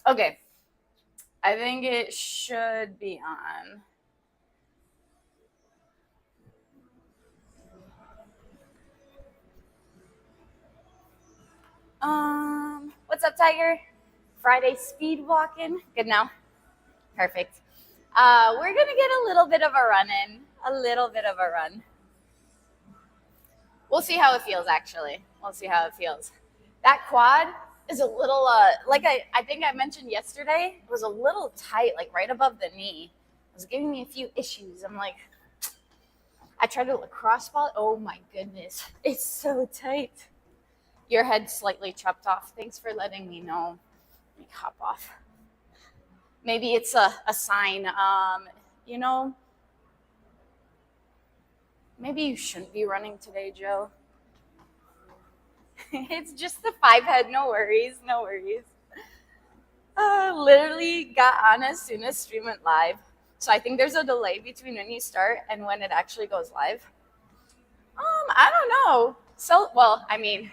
Okay, I think it should be on. What's up, Tiger? Friday speed walking. Good now. Perfect. We're gonna get a little bit of a run in. A little bit of a run. We'll see how it feels. Actually, we'll see how it feels. That quad is a little, like I think I mentioned yesterday. It was a little tight, like right above the knee. It was giving me a few issues. I'm like, I tried a lacrosse ball. Oh my goodness, it's so tight. Your head slightly chopped off. Thanks for letting me know. Let me hop off. Maybe it's a sign. You know, maybe you shouldn't be running today, Joe. It's just the 5 head. No worries. No worries. Literally got on as soon as stream went live. So I think there's a delay between when you start and when it actually goes live. I don't know. Well, I mean,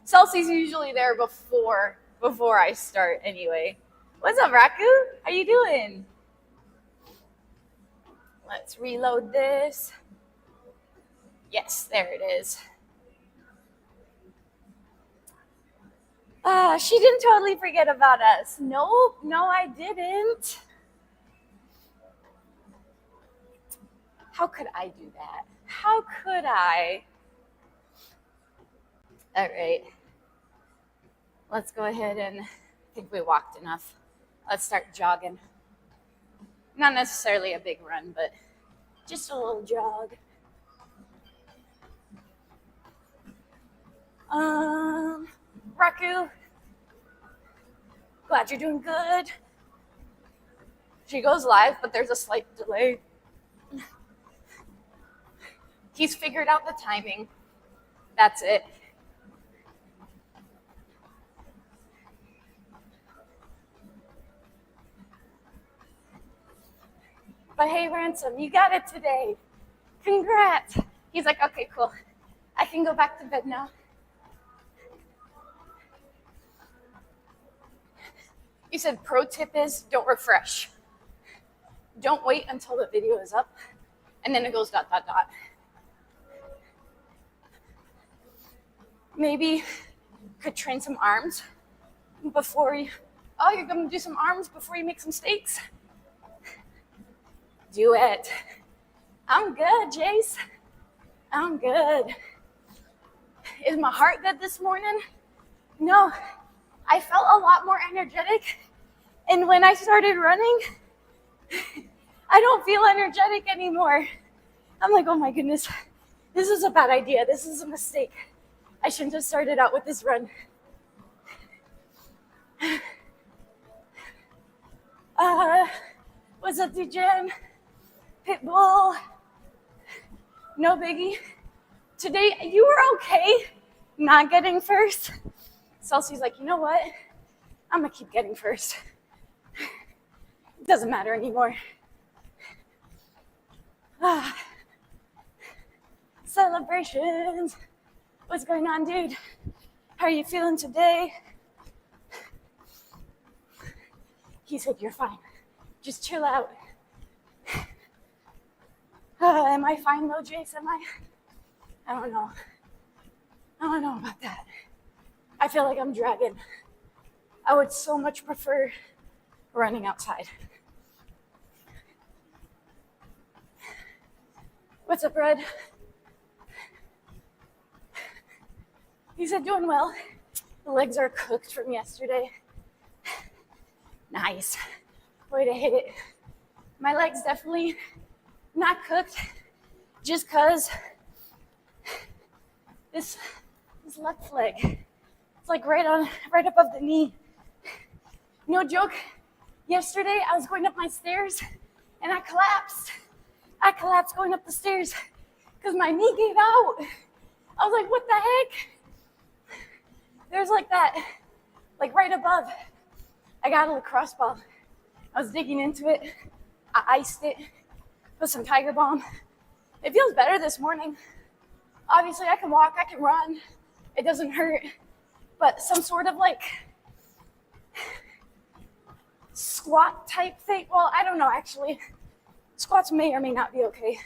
Chelsea's usually there before I start anyway. What's up, Raku? How you doing? Let's reload this. Yes, there it is. She didn't totally forget about us. Nope, no, I didn't. How could I do that? How could I? All right. Let's go ahead and I think we walked enough. Let's start jogging. Not necessarily a big run, but just a little jog. Raku, glad you're doing good. She goes live, but there's a slight delay. He's figured out the timing. That's it. But hey, Ransom, you got it today. Congrats. He's like, okay, cool. I can go back to bed now. You said pro tip is don't refresh. Don't wait until the video is up and then it goes ... Maybe could train some arms before you. Oh, you're gonna do some arms before you make some steaks? Do it. I'm good, Jace. I'm good. Is my heart good this morning? No. I felt a lot more energetic. And when I started running, I don't feel energetic anymore. I'm like, oh my goodness, this is a bad idea. This is a mistake. I shouldn't have started out with this run. What's up, DJ? Pitbull. No biggie. Today, you were okay not getting first. Chelsea's like, you know what? I'm gonna keep getting first. It doesn't matter anymore. Celebrations. What's going on, dude? How are you feeling today? He said, you're fine. Just chill out. Am I fine though, Jace? Am I? I don't know. I don't know about that. I feel like I'm dragging. I would so much prefer running outside. What's up, Red? He said, doing well. The legs are cooked from yesterday. Nice. Way to hit it. My legs definitely not cooked just because this left leg, it's like right above the knee. No joke, yesterday I was going up my stairs and I collapsed. I collapsed going up the stairs because my knee gave out. I was like, what the heck? There's like that, like right above. I got a lacrosse ball. I was digging into it. I iced it, put some Tiger Balm. It feels better this morning. Obviously, I can walk, I can run. It doesn't hurt, but some sort of like squat type thing. Well, I don't know actually. Squats may or may not be okay.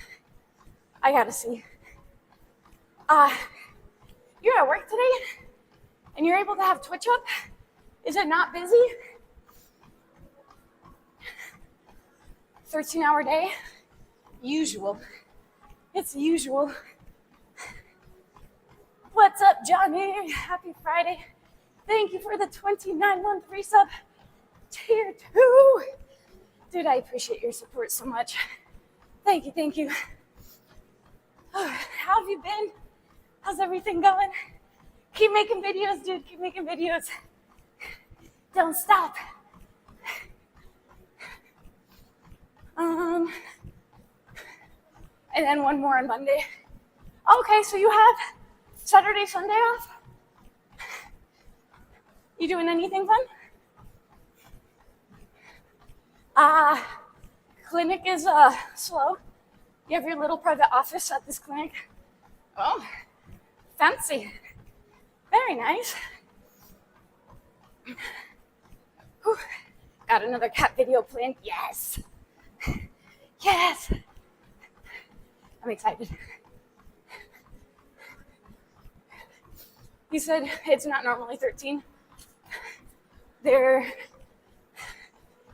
I gotta see. You're at work today and you're able to have Twitch up? Is it not busy? 13-hour day? Usual. It's usual. What's up, Johnny? Happy Friday. Thank you for the 29-month resub. Tier 2. Dude, I appreciate your support so much. Thank you, thank you. How have you been? How's everything going? Keep making videos, dude. Keep making videos. Don't stop. And then one more on Monday. Okay, so you have Saturday, Sunday off? You doing anything fun? Clinic is slow. You have your little private office at this clinic. Oh, fancy. Very nice. Whew. Got another cat video planned. Yes. Yes. I'm excited. He said it's not normally 13. There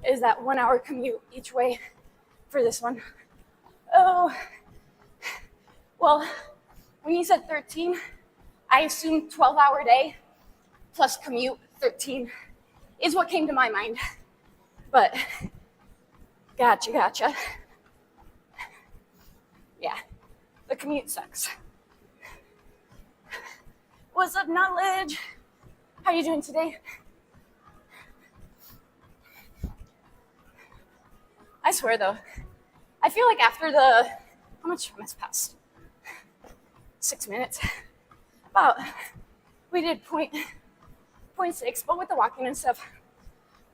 is that 1 hour commute each way for this one. Oh, well, when you said 13, I assumed 12-hour day plus commute 13 is what came to my mind. But gotcha. Yeah, the commute sucks. What's up, Knowledge? How you doing today? I swear though, I feel like after how much time has passed? 6 minutes. We did 0.6, but with the walking and stuff,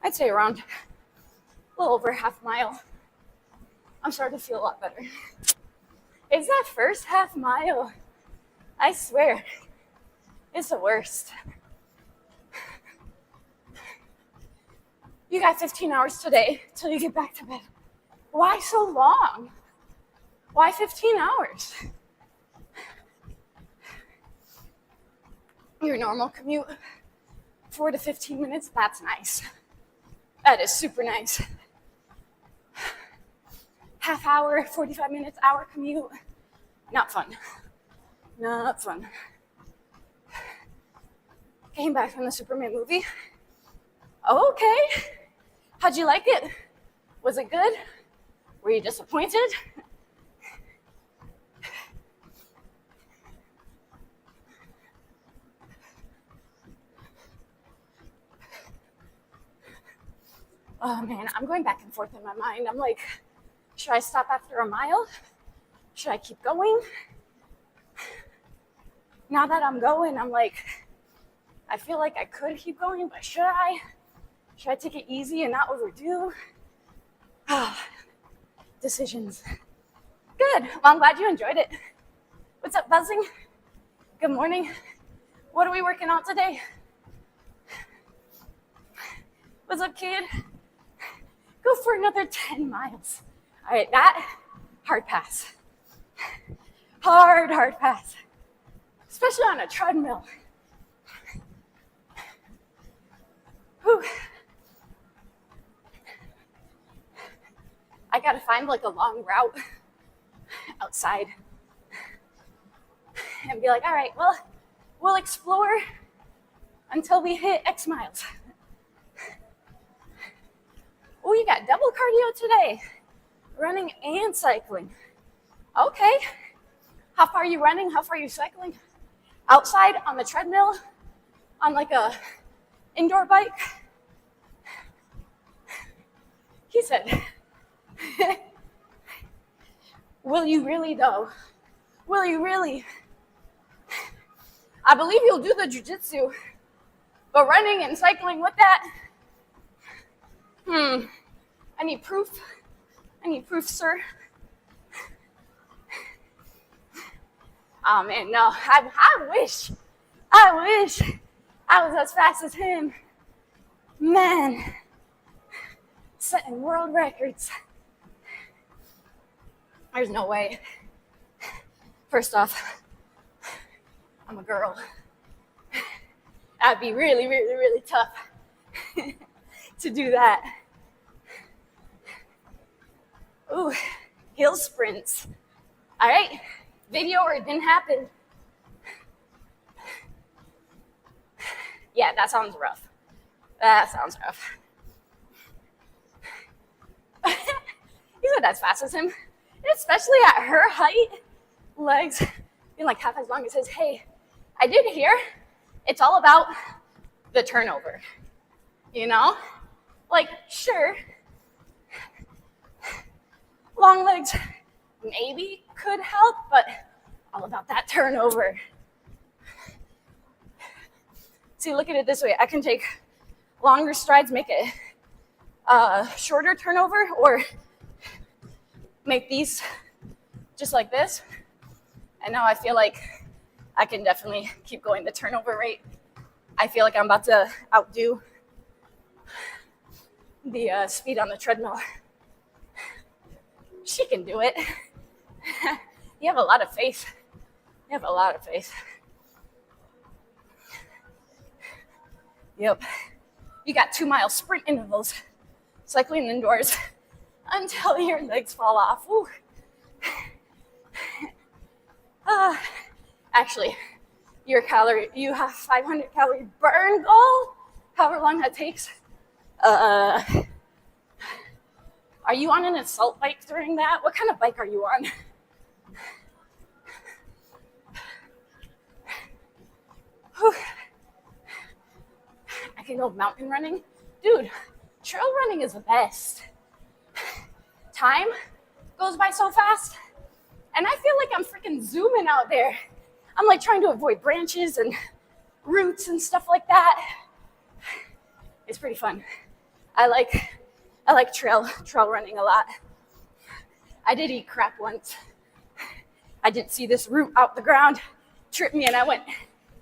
I'd say around a little over half mile. I'm starting to feel a lot better. It's that first half mile. I swear, it's the worst. You got 15 hours today till you get back to bed. Why so long? Why 15 hours? Your normal commute, 4 to 15 minutes, that's nice. That is super nice. Half hour, 45 minutes, hour commute, not fun. Not fun. Came back from the Superman movie. Okay. How'd you like it? Was it good? Were you disappointed? Oh man, I'm going back and forth in my mind. I'm like, should I stop after a mile? Should I keep going? Now that I'm going, I'm like, I feel like I could keep going, but should I? Should I take it easy and not overdo? Decisions. Good. Well, I'm glad you enjoyed it. What's up, Buzzing? Good morning. What are we working on today? What's up, kid? Go for another 10 miles. All right, that, hard pass. Hard pass. Especially on a treadmill. Whew. I gotta find like a long route outside and be like, all right, well, we'll explore until we hit X miles. Oh, you got double cardio today. Running and cycling. Okay. How far are you running? How far are you cycling? Outside, on the treadmill, on like a indoor bike? He said, will you really though? Will you really? I believe you'll do the jiu-jitsu, but running and cycling with that? I need proof. I need proof, sir. Oh man, no, I wish I was as fast as him. Man, setting world records. There's no way. First off, I'm a girl. That'd be really, really, really tough to do that. Ooh, hill sprints. All right, video or it didn't happen. Yeah, that sounds rough. That sounds rough. He's not as fast as him, especially at her height. Legs being like half as long as his. Hey, I did hear it's all about the turnover. You know? Like, sure, long legs maybe could help, but all about that turnover. See, look at it this way. I can take longer strides, make it a shorter turnover, or make these just like this. And now I feel like I can definitely keep going the turnover rate. I feel like I'm about to outdo the speed on the treadmill. She can do it. You have a lot of faith. You have a lot of faith. Yep. You got 2-mile sprint intervals, cycling indoors until your legs fall off. Ooh. Actually, you have 500 calorie burn goal, however long that takes. Are you on an assault bike during that? What kind of bike are you on? I can go mountain running. Dude, trail running is the best. Time goes by so fast, and I feel like I'm freaking zooming out there. I'm like trying to avoid branches and roots and stuff like that. It's pretty fun. I like trail running a lot. I did eat crap once. I didn't see this root out the ground, tripped me, and I went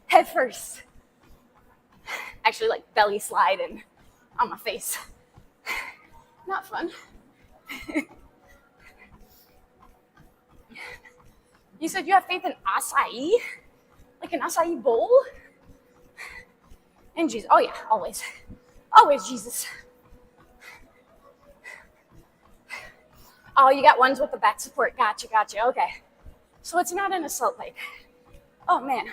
head first. Actually, like belly sliding on my face. Not fun. You said you have faith in acai? Like an acai bowl? And Jesus. Oh, yeah, always. Always Jesus. Oh, you got ones with the back support. Gotcha. Okay. So it's not an assault bike. Oh, man.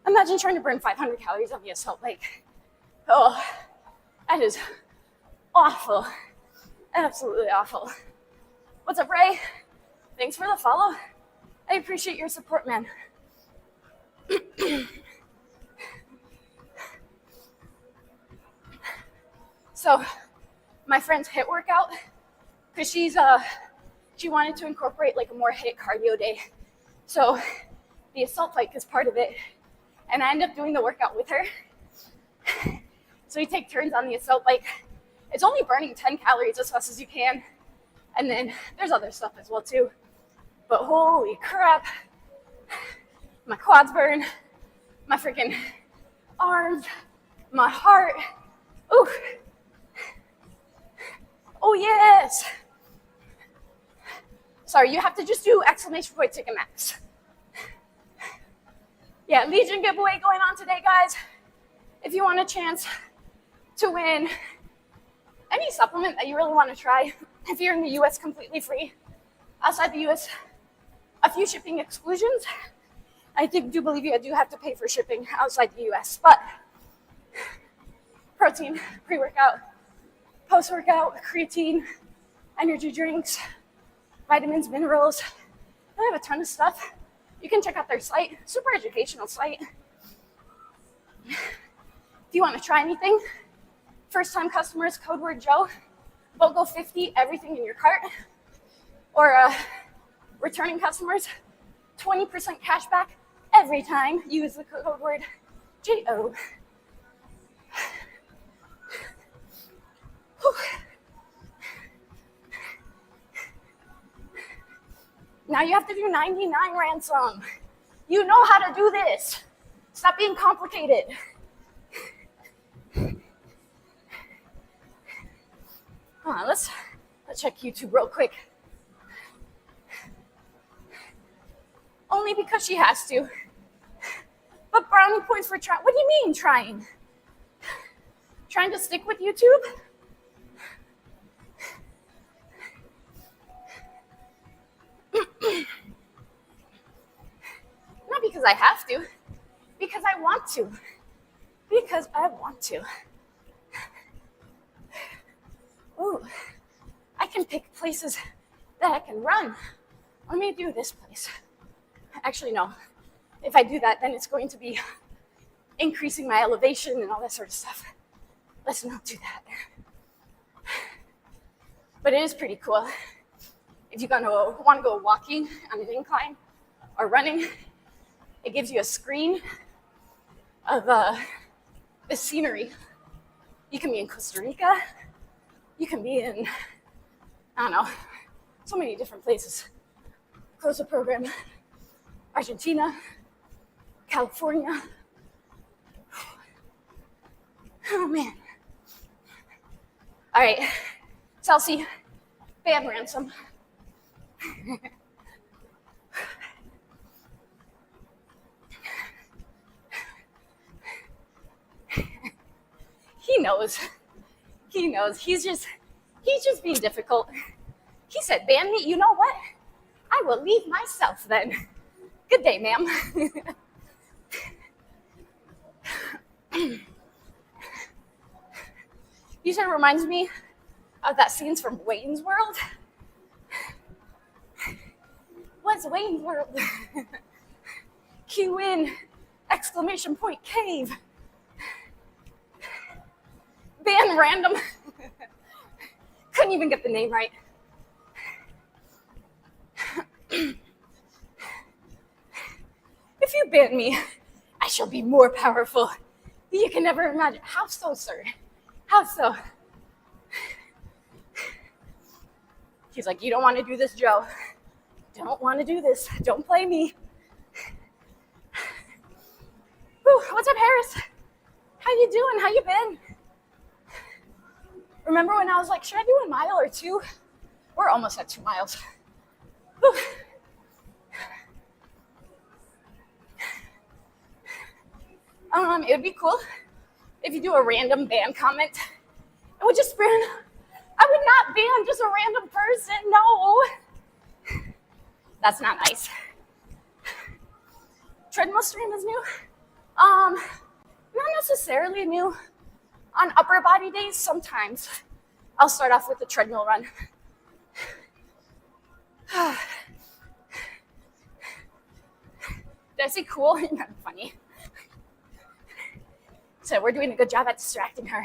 Imagine trying to burn 500 calories on the assault bike. Oh, that is awful. Absolutely awful. What's up, Ray? Thanks for the follow. I appreciate your support, man. So, my friend's HIIT workout, because she wanted to incorporate like a more HIIT cardio day. So, the assault bike is part of it, and I end up doing the workout with her. So we take turns on the assault bike. It's only burning 10 calories as fast as you can, and then there's other stuff as well too. But holy crap, my quads burn, my freaking arms, my heart. Ooh. Oh yes. Sorry, you have to just do exclamation point ticket max. Yeah, Legion giveaway going on today, guys. If you want a chance to win any supplement that you really want to try, if you're in the US, completely free. Outside the US, a few shipping exclusions. I do believe you do have to pay for shipping outside the US, but protein, pre-workout, post-workout, creatine, energy drinks, vitamins, minerals. They have a ton of stuff. You can check out their site, super educational site. If you want to try anything, first-time customers, code word Joe, BOGO50, everything in your cart. Or returning customers, 20% cash back every time you use the code word JO. Now you have to do 99 ransom. You know how to do this. Stop being complicated. Hold on, let's check YouTube real quick. Only because she has to. But brownie points for trying. What do you mean trying? Trying to stick with YouTube? Not because I have to, because I want to. Because I want to. Ooh, I can pick places that I can run. Let me do this place. Actually, no. If I do that, then it's going to be increasing my elevation and all that sort of stuff. Let's not do that. But it is pretty cool. If you're gonna want to go walking on an incline or running, it gives you a screen of the scenery. You can be in Costa Rica. You can be in, I don't know, so many different places. COSA program, Argentina, California. Oh man. All right, Chelsea, band ransom. He knows. He knows. He's just being difficult. He said, ban me. You know what? I will leave myself then. Good day, ma'am. You said it reminds me of that scenes from Wayne's World. What's Wayne's World? Q in, exclamation point, cave. Ban random. Couldn't even get the name right. If you ban me, I shall be more powerful. You can never imagine. How so, sir? How so? He's like, you don't want to do this, Joe. Don't want to do this. Don't play me. Whew, what's up, Harris? How you doing? How you been? Remember when I was like, should I do a mile or two? We're almost at 2 miles. Whew. It would be cool if you do a random ban comment. It would just ban. I would not ban just a random person. No. That's not nice. Treadmill stream is new. Not necessarily new. On upper body days, sometimes I'll start off with the treadmill run. Did I say cool? Not funny. So we're doing a good job at distracting her.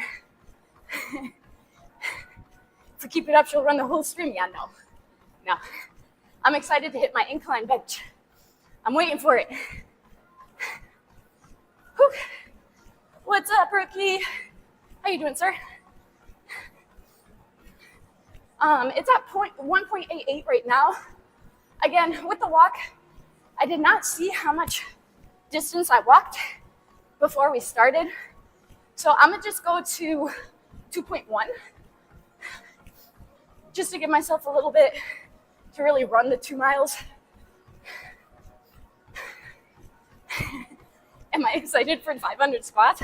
If we keep it up, she'll run the whole stream. Yeah, no. I'm excited to hit my incline bench. I'm waiting for it. Whew. What's up, rookie? How you doing, sir? It's at 1.88 right now. Again, with the walk, I did not see how much distance I walked before we started. So I'm gonna just go to 2.1 just to give myself a little bit to really run the 2 miles. Am I excited for 500 squats?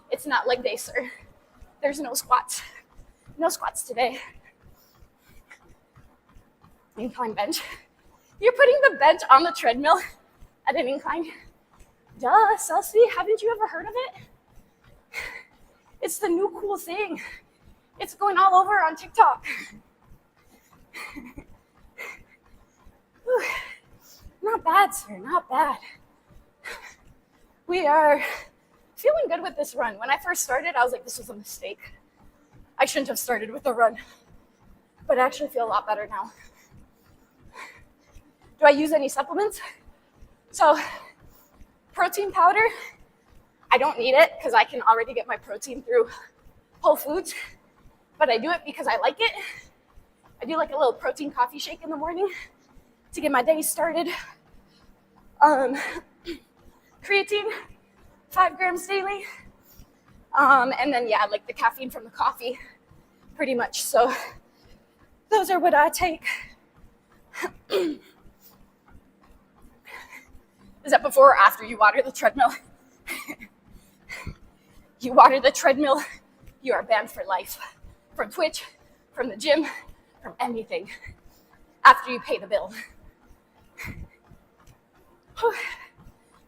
It's not leg day, sir. There's no squats. No squats today. Incline bench. You're putting the bench on the treadmill at an incline? Duh, Celsi, haven't you ever heard of it? It's the new cool thing. It's going all over on TikTok. Not bad, sir, not bad. We are feeling good with this run. When I first started, I was like, this was a mistake. I shouldn't have started with the run. But I actually feel a lot better now. Do I use any supplements? So, protein powder, I don't need it because I can already get my protein through Whole Foods. But I do it because I like it. I do like a little protein coffee shake in the morning to get my day started. Creatine, 5 grams daily. And then, yeah, like the caffeine from the coffee. pretty much. So those are what I take. Is that before or after you water the treadmill? You water the treadmill, you are banned for life. From Twitch, from the gym, from anything. After you pay the bill.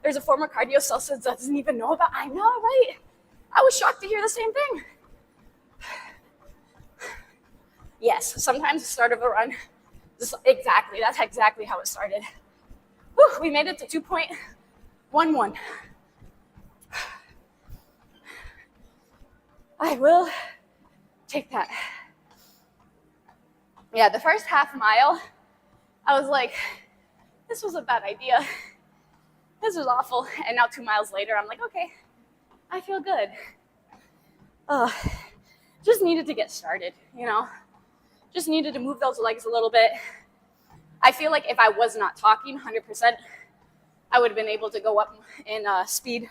There's a former cardio Celsius doesn't even know about. I know, right? I was shocked to hear the same thing. Yes, sometimes the start of a run, that's exactly how it started. Whew, we made it to 2.11. I will take that. Yeah, the first half mile, I was like, this was a bad idea. This was awful. And now 2 miles later, I'm like, okay, I feel good. Just needed to get started, you know? Just needed to move those legs a little bit. I feel like if I was not talking 100%, I would have been able to go up in speed.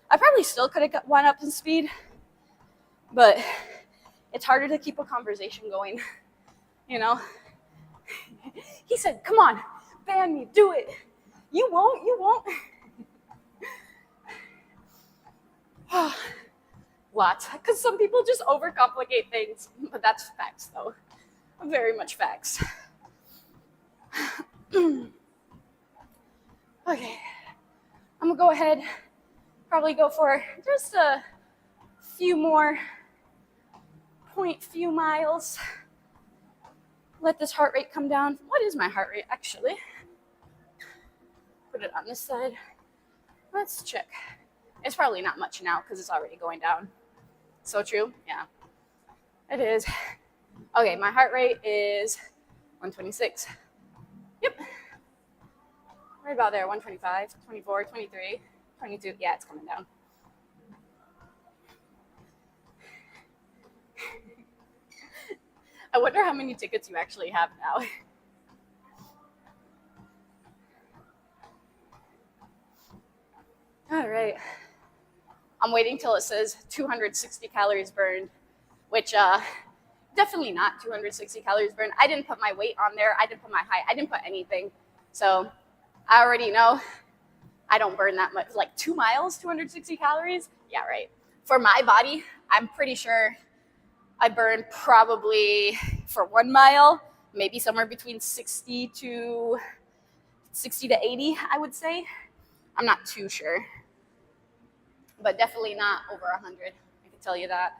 I probably still could have went up in speed, but it's harder to keep a conversation going, you know? He said, come on, ban me, do it. You won't. Lots, because some people just overcomplicate things, but that's facts though. Very much facts. Okay, I'm gonna go ahead, probably go for just a few more few miles. Let this heart rate come down. What is my heart rate actually? Put it on this side. Let's check. It's probably not much now because it's already going down. So true, yeah. It is. Okay, my heart rate is 126. Yep. Right about there, 125, 24, 23, 22. Yeah, it's coming down. I wonder how many tickets you actually have now. All right. I'm waiting till it says 260 calories burned, which definitely not 260 calories burned. I didn't put my weight on there. I didn't put my height. I didn't put anything. So I already know I don't burn that much. Like 2 miles, 260 calories? Yeah, right. For my body, I'm pretty sure I burn probably for 1 mile, maybe somewhere between 60 to 80, I would say. I'm not too sure. But definitely not over 100. I can tell you that.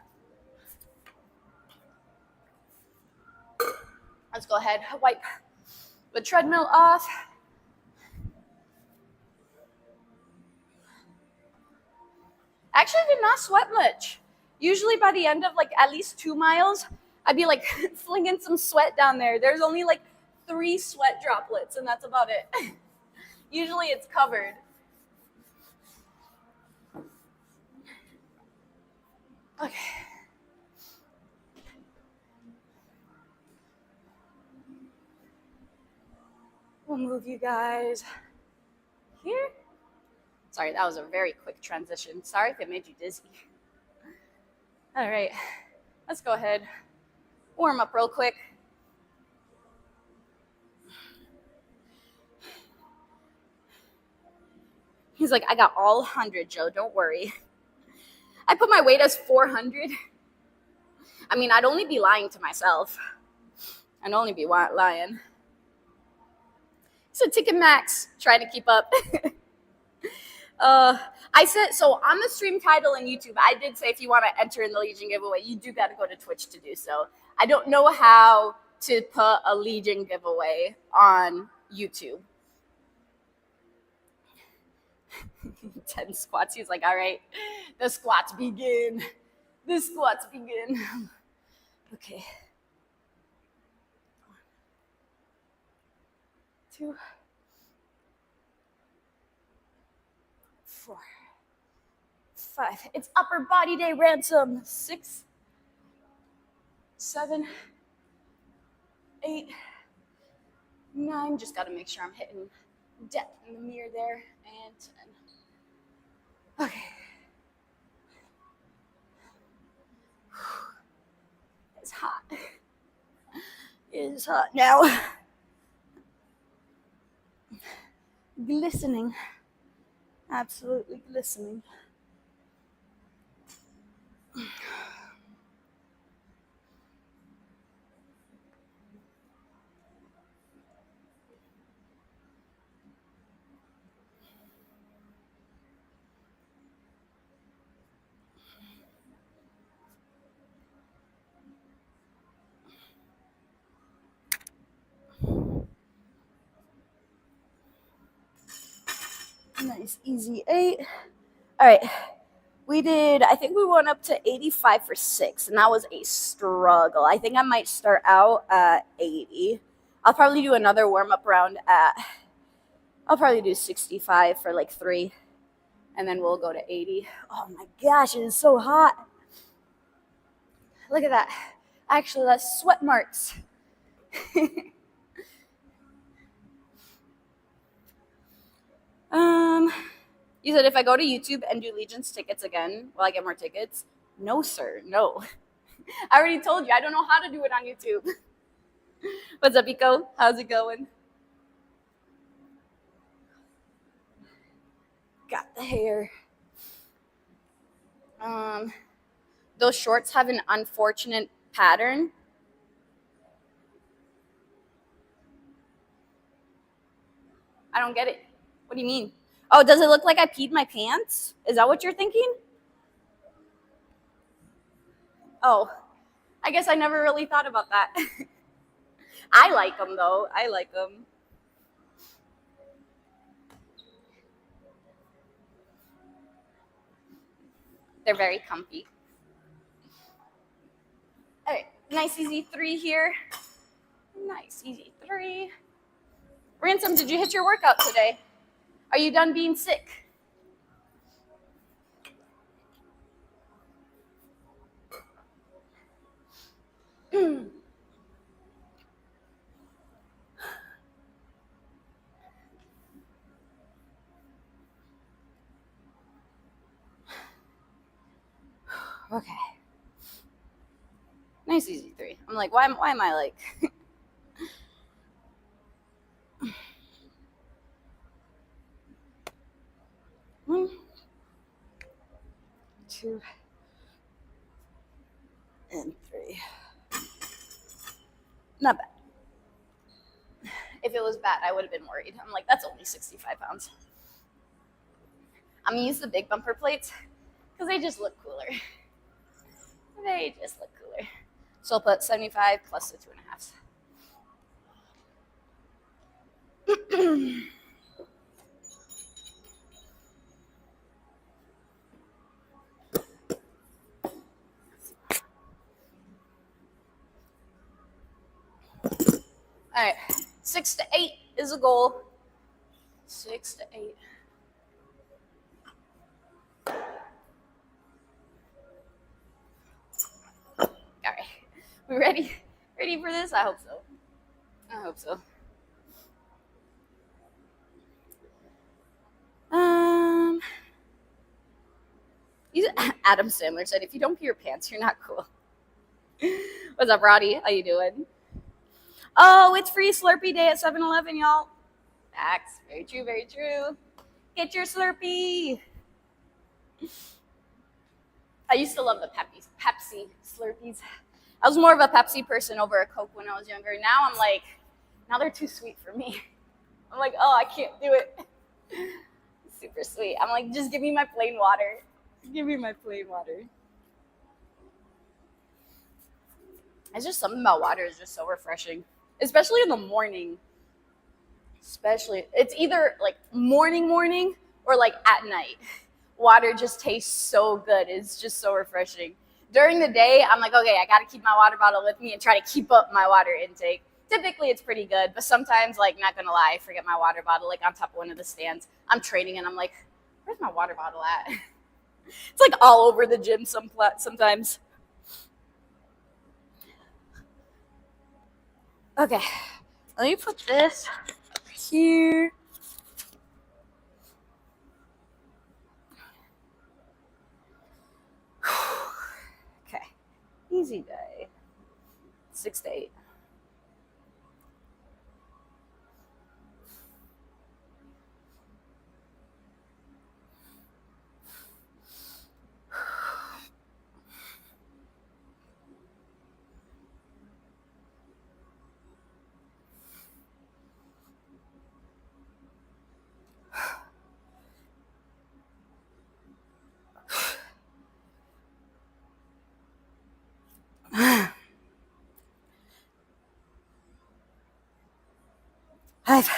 Let's go ahead, wipe the treadmill off. Actually did not sweat much. Usually by the end of like at least 2 miles, I'd be like flinging some sweat down there. There's only like 3 sweat droplets and that's about it. Usually it's covered. Okay. We'll move you guys here. Sorry, that was a very quick transition. Sorry if it made you dizzy. All right, let's go ahead, warm up real quick. He's like, I got all 100, Joe, don't worry. I put my weight as 400. I mean, I'd only be lying to myself. I'd only be lying. So Ticket Max, trying to keep up. I said, so on the stream title in YouTube, I did say if you want to enter in the Legion giveaway, you do got to go to Twitch to do so. I don't know how to put a Legion giveaway on YouTube. 10 squats. He's like, all right, the squats begin. The squats begin. Okay. 1, 2, 4, 5. It's upper body day ransom. 6, 7, 8, 9. Just got to make sure I'm hitting depth in the mirror there. And 10. Okay. is hot. It is hot now. Glistening. Absolutely glistening. Nice, easy 8. All right. I think we went up to 85 for 6, and that was a struggle. I think I might start out at 80. I'll probably do another warm-up round I'll probably do 65 for like 3, and then we'll go to 80. Oh my gosh, it is so hot. Look at that. Actually, that's sweat marks. You said if I go to YouTube and do Legion's tickets again, will I get more tickets? No, sir, no. I already told you, I don't know how to do it on YouTube. What's up, Eco? How's it going? Got the hair. Those shorts have an unfortunate pattern. I don't get it. What do you mean? Oh, does it look like I peed my pants? Is that what you're thinking? Oh, I guess I never really thought about that. I like them, though. I like them. They're very comfy. All right, nice easy 3 here. Nice easy 3. Ransom, did you hit your workout today? Are you done being sick? Okay. Nice easy 3. I'm like, why am I like... 1, 2, and 3. Not bad. If it was bad, I would have been worried. I'm like, that's only 65 pounds. I'm gonna use the big bumper plates because they just look cooler. They just look cooler. So I'll put 75 plus the 2.5. All right, 6 to 8 is a goal. 6 to 8. All right, we ready? Ready for this? I hope so. I hope so. Adam Sandler said, "If you don't pee your pants, you're not cool." What's up, Roddy? How you doing? Oh, it's free Slurpee day at 7-Eleven, y'all. Facts. Very true, very true. Get your Slurpee. I used to love the Pepsi Slurpees. I was more of a Pepsi person over a Coke when I was younger. Now I'm like, now they're too sweet for me. I'm like, oh, I can't do it. Super sweet. I'm like, just give me my plain water. Give me my plain water. It's just something about water is just so refreshing, especially in the morning. Especially, it's either like morning or like at night. Water just tastes so good. It's just so refreshing. During the day, I'm like, okay, I got to keep my water bottle with me and try to keep up my water intake. Typically, it's pretty good, but sometimes, like, not gonna lie, I forget my water bottle, like, on top of one of the stands. I'm training, and I'm like, where's my water bottle at? It's, like, all over the gym sometimes. Okay, let me put this here. Okay, easy day. 6 to 8. Five,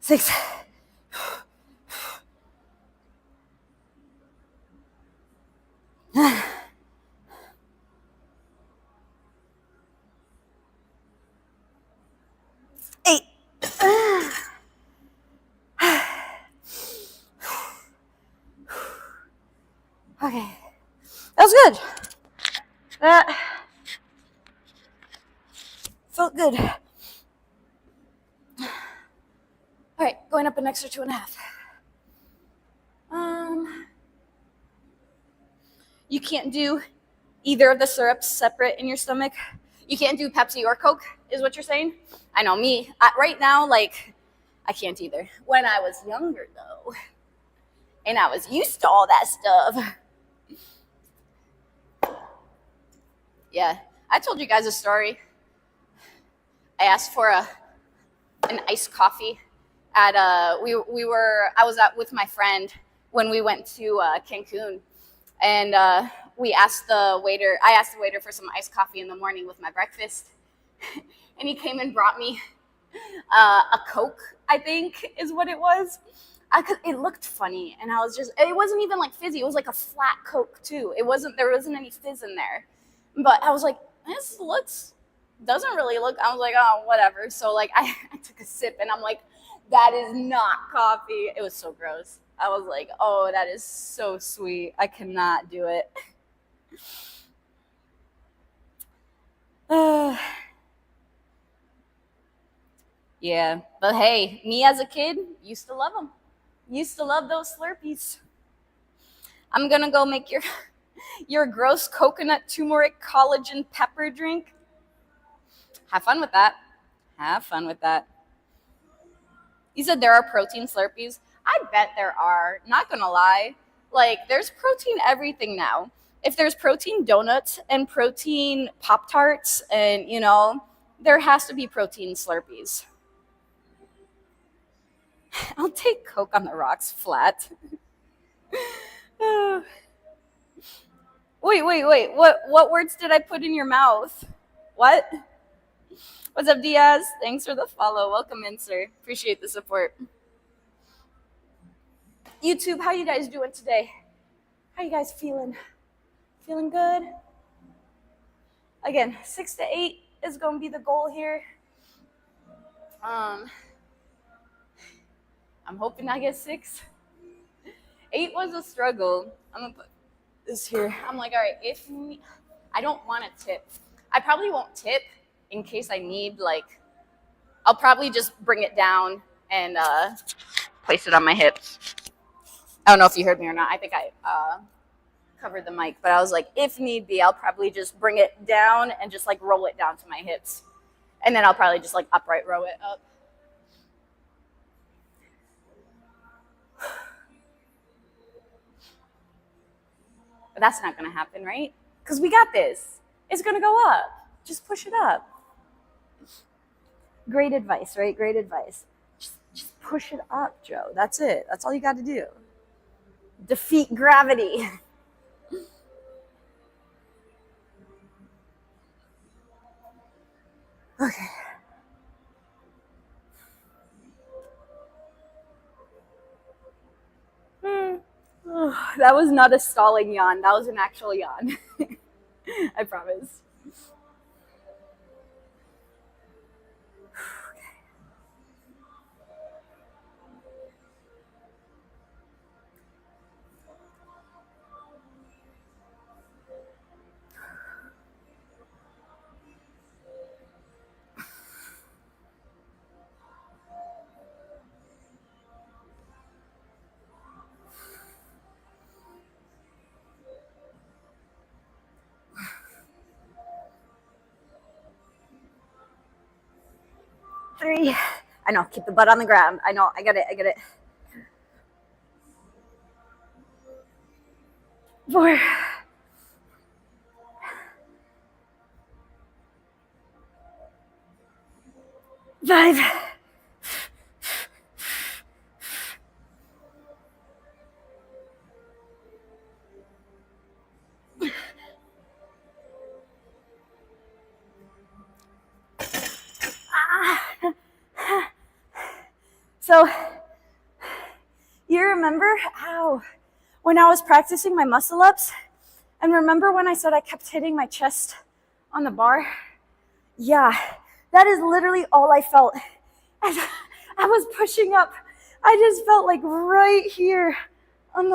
6, 8. Okay, that was good. That felt good. All right, going up an extra 2.5. You can't do either of the syrups separate in your stomach. You can't do Pepsi or Coke, is what you're saying? I know me. Right now, like, I can't either. When I was younger, though, and I was used to all that stuff. Yeah, I told you guys a story. I asked for an iced coffee at I was out with my friend when we went to Cancun, and I asked the waiter for some iced coffee in the morning with my breakfast, and he came and brought me a Coke, I think is what it was. It looked funny, and it wasn't even like fizzy. It was like a flat Coke too. There wasn't any fizz in there, but I was like, doesn't really look. I was like, oh, whatever. So like I took a sip, and I'm like, that is not coffee. It was so gross. I was like, oh, that is so sweet. I cannot do it. Yeah, but hey, me as a kid used to love them. Used to love those Slurpees. I'm gonna go make your gross coconut turmeric collagen pepper drink. Have fun with that. Have fun with that. You said there are protein Slurpees. I bet there are. Not gonna lie. Like, there's protein everything now. If there's protein donuts and protein Pop Tarts, and there has to be protein Slurpees. I'll take Coke on the rocks flat. Wait. What words did I put in your mouth? What? What's up, Diaz? Thanks for the follow. Welcome in, sir. Appreciate the support. YouTube, how you guys doing today? How you guys feeling? Feeling good? Again, 6 to 8 is going to be the goal here. I'm hoping I get 6. 8 was a struggle. I'm going to put this here. I'm like, all right, I don't want to tip. I probably won't tip in case I need, like, I'll probably just bring it down and place it on my hips. I don't know if you heard me or not. I think I covered the mic, but I was like, if need be, I'll probably just bring it down and just like roll it down to my hips. And then I'll probably just like upright row it up. But that's not going to happen, right? Because we got this. It's going to go up. Just push it up. Great advice, right? Great advice. Just push it up, Joe. That's it. That's all you got to do. Defeat gravity. Okay. That was not a stalling yawn. That was an actual yawn. I promise. 3. I know, keep the butt on the ground. I know, I get it. 4. 5. So, you remember how when I was practicing my muscle ups, and remember when I said I kept hitting my chest on the bar? Yeah, that is literally all I felt. As I was pushing up, I just felt like right here on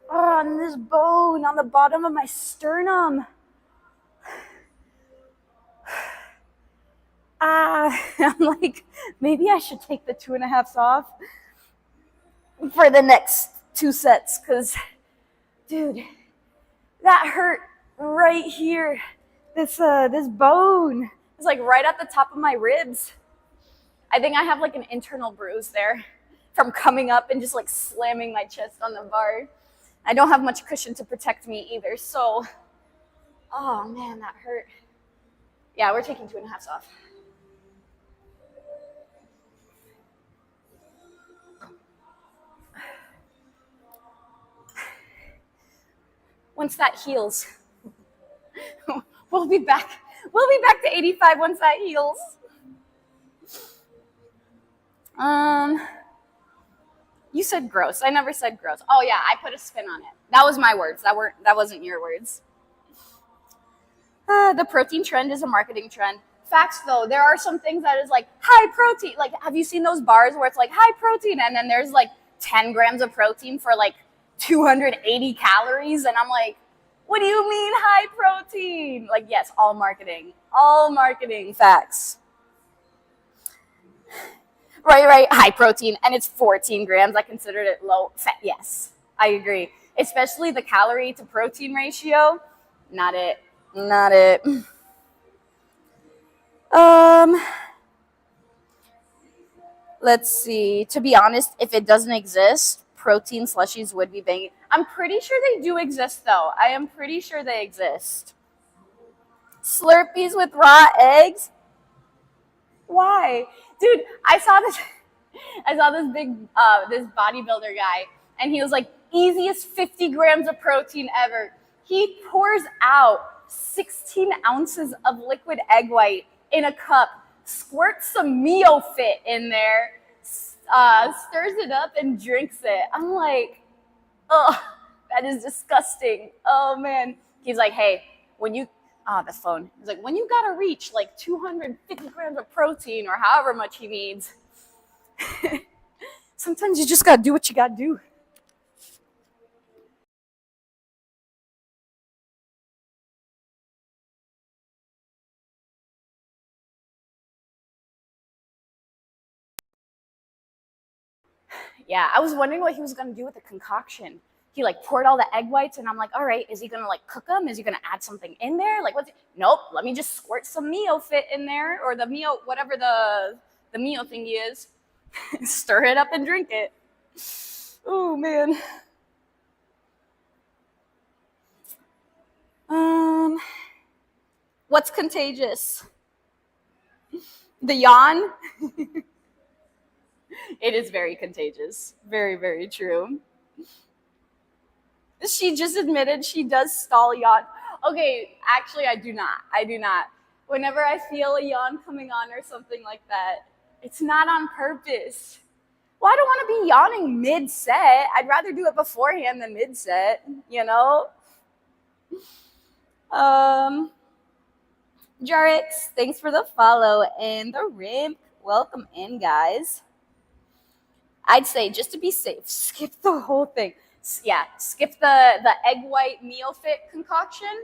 on this bone on the bottom of my sternum. I'm like, maybe I should take the 2.5s off for the next 2 sets, because, dude, that hurt right here. This bone is like right at the top of my ribs. I think I have like an internal bruise there from coming up and just like slamming my chest on the bar. I don't have much cushion to protect me either, so, oh man, that hurt. Yeah, we're taking 2.5s off. Once that heals, we'll be back. We'll be back to 85 once that heals. You said gross. I never said gross. Oh yeah, I put a spin on it. That was my words. That wasn't your words. The protein trend is a marketing trend. Facts though, there are some things that is like high protein. Like, have you seen those bars where it's like high protein and then there's like 10 grams of protein for like 280 calories? And I'm like, what do you mean high protein? Like, yes, all marketing. All marketing. Facts. Right, high protein, and it's 14 grams. I considered it low fat. Yes, I agree. Especially the calorie to protein ratio. Not it. Let's see. To be honest, if it doesn't exist, protein slushies would be banging. I'm pretty sure they do exist, though. I am pretty sure they exist. Slurpees with raw eggs? Why? Dude, I saw this big this bodybuilder guy, and he was like, easiest 50 grams of protein ever. He pours out 16 ounces of liquid egg white in a cup, squirts some Neofit in there, stirs it up and drinks it. I'm like, oh, that is disgusting. Oh man. He's like, hey, when you the phone. He's like, when you gotta reach like 250 grams of protein or however much he needs, sometimes you just gotta do what you gotta do. Yeah, I was wondering what he was gonna do with the concoction. He like poured all the egg whites, and I'm like, all right, is he gonna like cook them? Is he gonna add something in there? Like, what's? Nope. Let me just squirt some Neofit in there, or the Mio, whatever the Mio thingy is. Stir it up and drink it. Oh man. What's contagious? The yawn? It is very contagious. Very, very true. She just admitted she does stall yawn. Okay, actually, I do not. Whenever I feel a yawn coming on or something like that, it's not on purpose. Well, I don't want to be yawning mid-set. I'd rather do it beforehand than mid-set, you know? Jarix, thanks for the follow. And the Rimp, welcome in, guys. I'd say, just to be safe, skip the whole thing. Yeah, skip the egg white Neofit concoction.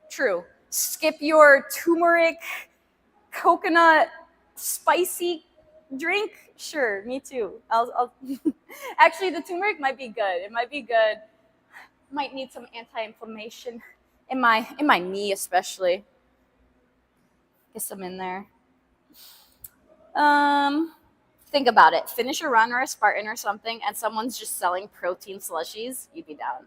True. Skip your turmeric coconut spicy drink. Sure, me too. I'll actually, the turmeric might be good. It might be good. Might need some anti-inflammation in my knee, especially. Get some in there. Um, think about it. Finish a run or a Spartan or something, and someone's just selling protein slushies. You'd be down.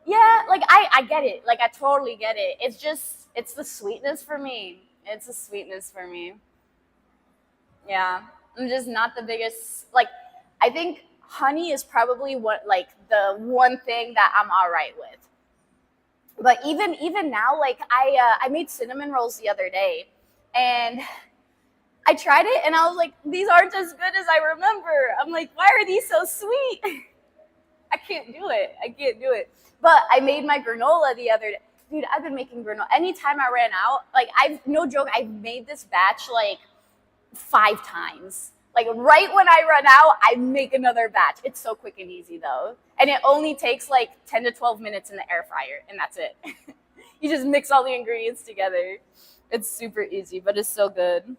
Yeah, like I get it. Like I totally get it. It's the sweetness for me. It's the sweetness for me. Yeah, I'm just not the biggest. Like, I think honey is probably what like the one thing that I'm all right with. But even now, like I made cinnamon rolls the other day, and I tried it, and I was like, these aren't as good as I remember. I'm like, why are these so sweet? I can't do it. I can't do it. But I made my granola the other day. Dude, I've been making granola. Anytime I ran out, like I've no joke, I've made this batch like 5 times. Like right when I run out, I make another batch. It's so quick and easy though. And it only takes like 10 to 12 minutes in the air fryer, and that's it. You just mix all the ingredients together. It's super easy, but it's so good.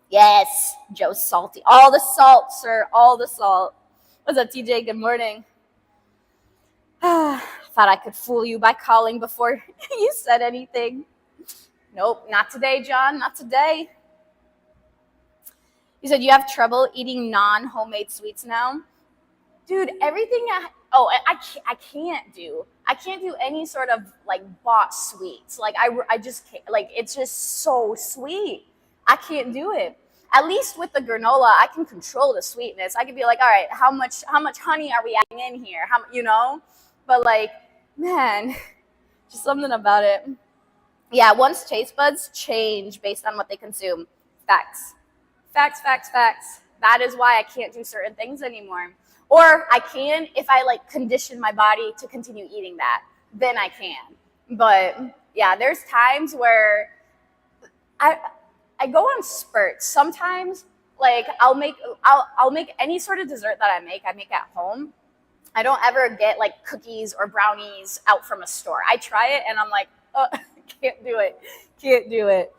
Yes, Joe's salty. All the salt, sir. All the salt. What's up, TJ? Good morning. Thought I could fool you by calling before you said anything. Nope, not today, John. Not today. You said you have trouble eating non-homemade sweets now? Dude, everything I can't do. I can't do any sort of like bought sweets. Like I just can't, like it's just so sweet. I can't do it. At least with the granola, I can control the sweetness. I can be like, all right, how much honey are we adding in here? How you know? But like, man, just something about it. Yeah, one's taste buds change based on what they consume. Facts. Facts, facts, facts. That is why I can't do certain things anymore. Or I can if I like condition my body to continue eating that. Then I can. But yeah, there's times where I I go on spurts. Sometimes like I'll make any sort of dessert that I make at home. I don't ever get like cookies or brownies out from a store. I try it and I'm like, oh, can't do it. Can't do it.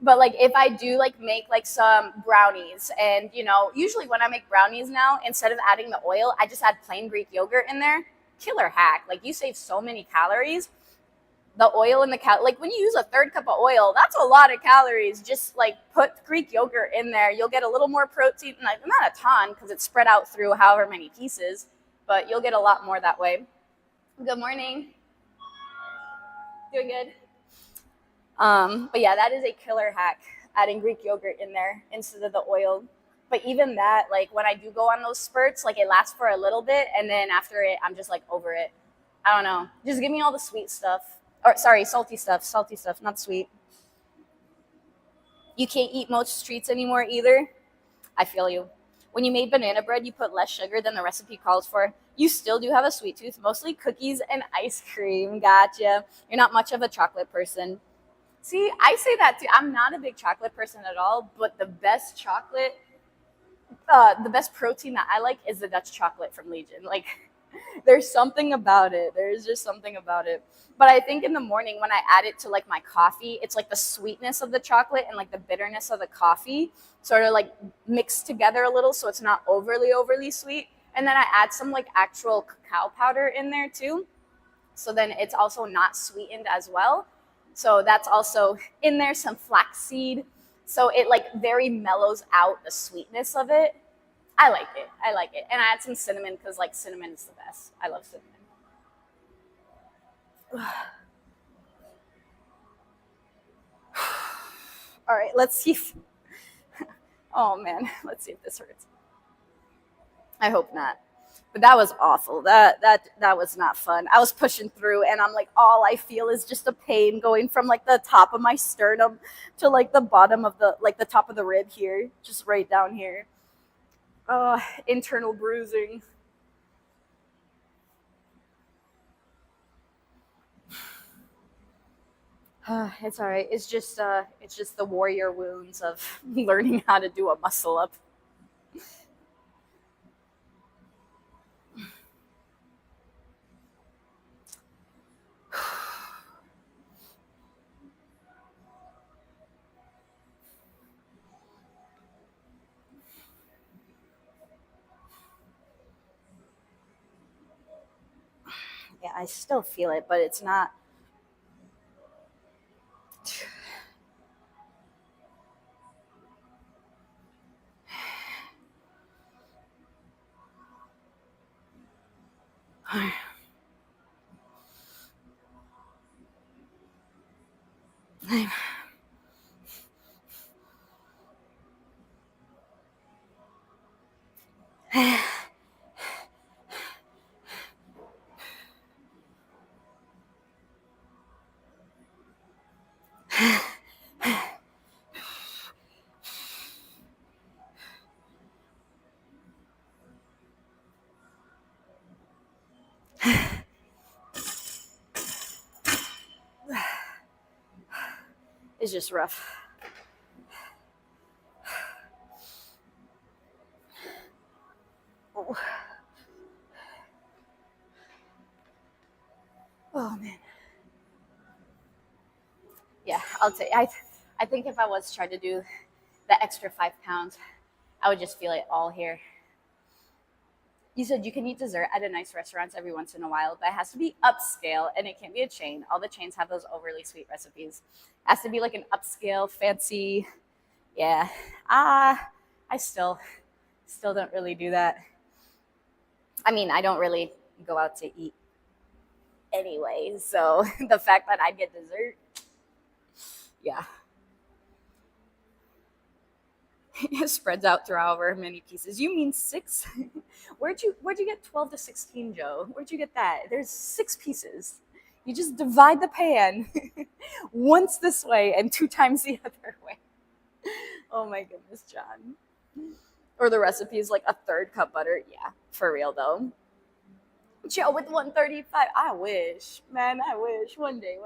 But like if I do like make like some brownies, and usually when I make brownies now, instead of adding the oil, I just add plain Greek yogurt in there. Killer hack. Like you save so many calories. The oil in the like when you use a third cup of oil, that's a lot of calories. Just like put Greek yogurt in there. You'll get a little more protein, like not a ton because it's spread out through however many pieces, but you'll get a lot more that way. Good morning. Doing good. But yeah, that is a killer hack, adding Greek yogurt in there instead of the oil. But even that, like when I do go on those spurts, like it lasts for a little bit, and then after it, I'm just like over it. I don't know. Just give me all the sweet stuff. Or sorry, salty stuff, not sweet. You can't eat most treats anymore either. I feel you. When you made banana bread, you put less sugar than the recipe calls for. You still do have a sweet tooth, mostly cookies and ice cream. Gotcha. You're not much of a chocolate person. See, I say that too. I'm not a big chocolate person at all, but the best protein that I like is the Dutch chocolate from Legion. Like, there's something about it. There's just something about it. But I think in the morning when I add it to like my coffee, it's like the sweetness of the chocolate and like the bitterness of the coffee sort of like mixed together a little, so it's not overly sweet. And then I add some like actual cacao powder in there too. So then it's also not sweetened as well. So that's also in there, some flaxseed. So it like very mellows out the sweetness of it. I like it. I like it. And I add some cinnamon because like cinnamon is the best. I love cinnamon. All right, let's see if, oh man, let's see if this hurts. I hope not. But that was awful. That was not fun. I was pushing through, and I'm like, all I feel is just a pain going from like the top of my sternum to like the bottom of the top of the rib here, just right down here. Internal bruising. It's all right. It's just the warrior wounds of learning how to do a muscle up. Yeah, I still feel it, but it's not. It's just rough. Oh, oh man. Yeah, I'll take. I think if I was trying to do the extra 5 pounds, I would just feel it all here. You said you can eat dessert at a nice restaurant every once in a while, but it has to be upscale and it can't be a chain. All the chains have those overly sweet recipes. It has to be like an upscale, fancy. Yeah. I still don't really do that. I mean, I don't really go out to eat anyway, so the fact that I get dessert, yeah. It spreads out through however many pieces. You mean 6? Where'd you get 12 to 16, Joe? Where'd you get that? There's 6 pieces. You just divide the pan once this way and 2 times the other way. Oh my goodness, John. Or the recipe is like a 3rd cup butter. Yeah, for real though. Joe with 135. I wish, man. I wish one day.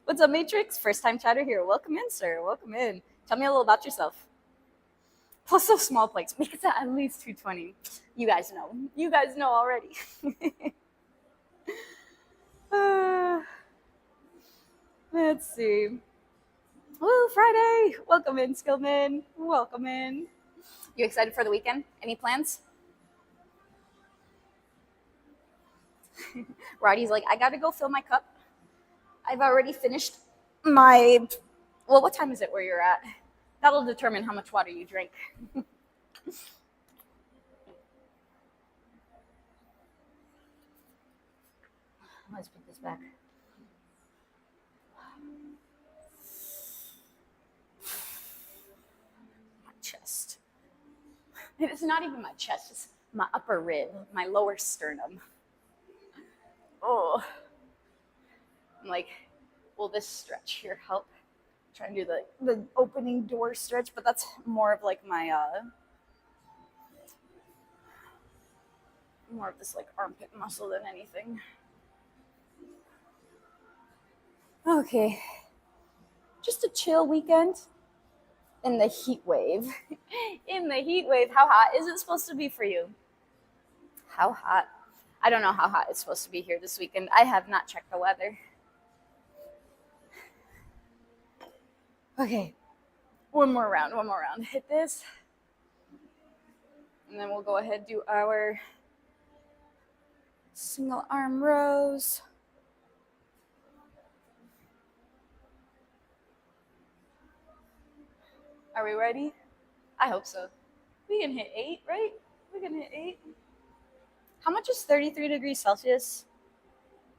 What's up, Matrix? First time chatter here. Welcome in, sir. Welcome in. Tell me a little about yourself. Plus those small plates. Make it to at least 220. You guys know. You guys know already. Let's see. Woo, Friday. Welcome in, Skillman. Welcome in. You excited for the weekend? Any plans? Roddy's like, I gotta go fill my cup. I've already finished my. Well, what time is it where you're at? That'll determine how much water you drink. Let's put this back. My chest. It's not even my chest, it's my upper rib, my lower sternum. Oh. I'm like, will this stretch here help? I'm trying to do the opening door stretch, but that's more of like my more of this like armpit muscle than anything. Okay. Just a chill weekend in the heat wave. In the heat wave. How hot is it supposed to be for you? How hot? I don't know how hot it's supposed to be here this weekend. I have not checked the weather. Okay. One more round. Hit this. And then we'll go ahead and do our single arm rows. Are we ready? I hope so. We can hit 8, right? We can hit 8. How much is 33 degrees Celsius?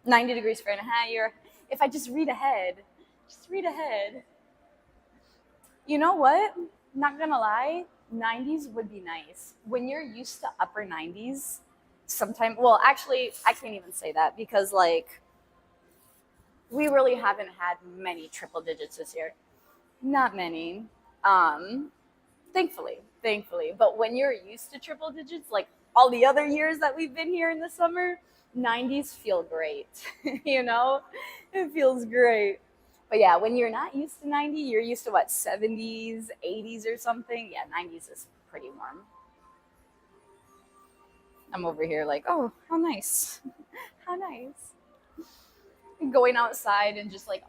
90 degrees Fahrenheit. If I just read ahead. You know what? Not gonna lie, 90s would be nice. When you're used to upper 90s, sometimes, well, actually, I can't even say that because, like, we really haven't had many triple digits this year. Not many. Thankfully. But when you're used to triple digits, like all the other years that we've been here in the summer, 90s feel great. You know, it feels great. But yeah, when you're not used to 90, you're used to what, 70s, 80s or something. Yeah, 90s is pretty warm. I'm over here like, oh, how nice. How nice. Going outside and just like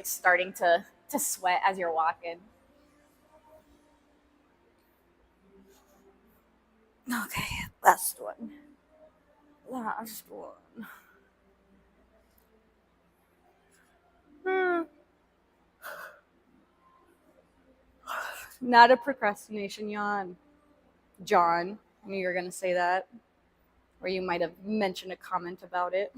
starting to sweat as you're walking. Okay, last one. Not a procrastination yawn. John, I knew you were going to say that. Or you might have mentioned a comment about it.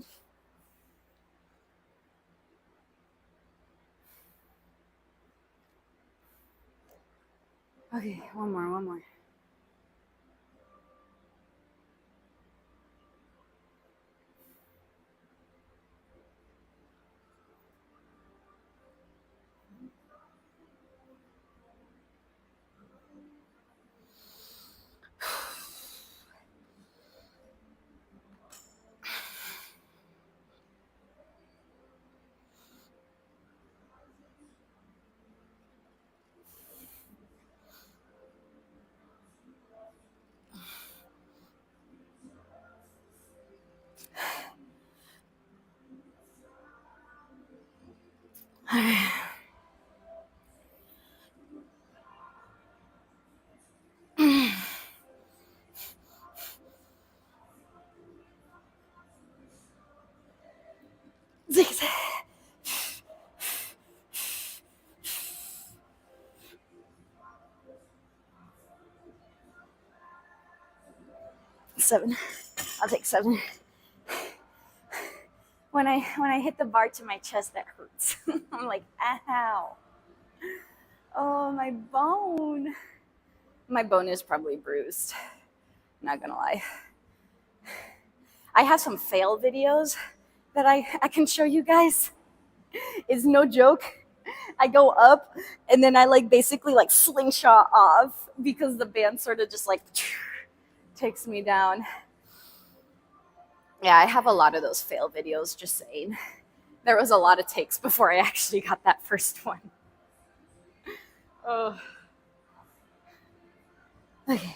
Okay, one more. Six, 7. I'll take 7. When I hit the bar to my chest, that hurts. I'm like, ow. Oh, my bone. My bone is probably bruised. Not gonna lie. I have some fail videos that I can show you guys. It's no joke. I go up and then I like basically like slingshot off because the band sort of just like takes me down. Yeah, I have a lot of those fail videos, just saying. There was a lot of takes before I actually got that first one. Oh. Okay.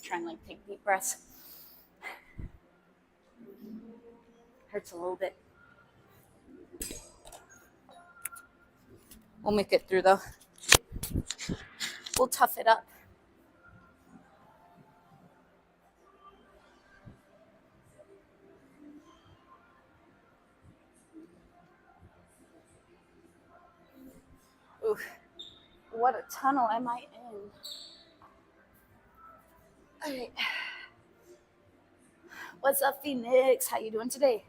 Try and like take deep breaths. Hurts a little bit. We'll make it through though. We'll tough it up. Ooh, what a tunnel am I in? All right. What's up, Phoenix? How you doing today?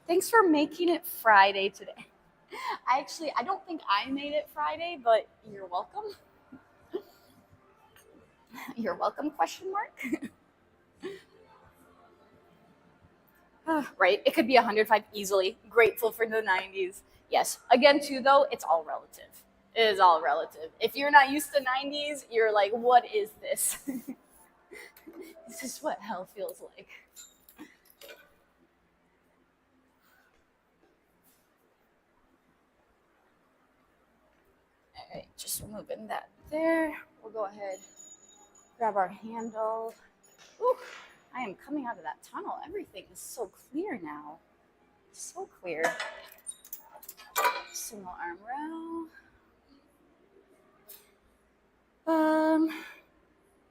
Thanks for making it Friday today. I don't think I made it Friday, but you're welcome. You're welcome, question mark. Right? It could be 105 easily. Grateful for the 90s. Yes. Again, too, though, it's all relative. It is all relative. If you're not used to 90s, you're like, what is this? This is what hell feels like. All right, just removing that there. We'll go ahead, grab our handle. Ooh, I am coming out of that tunnel. Everything is so clear now. So clear. Single arm row.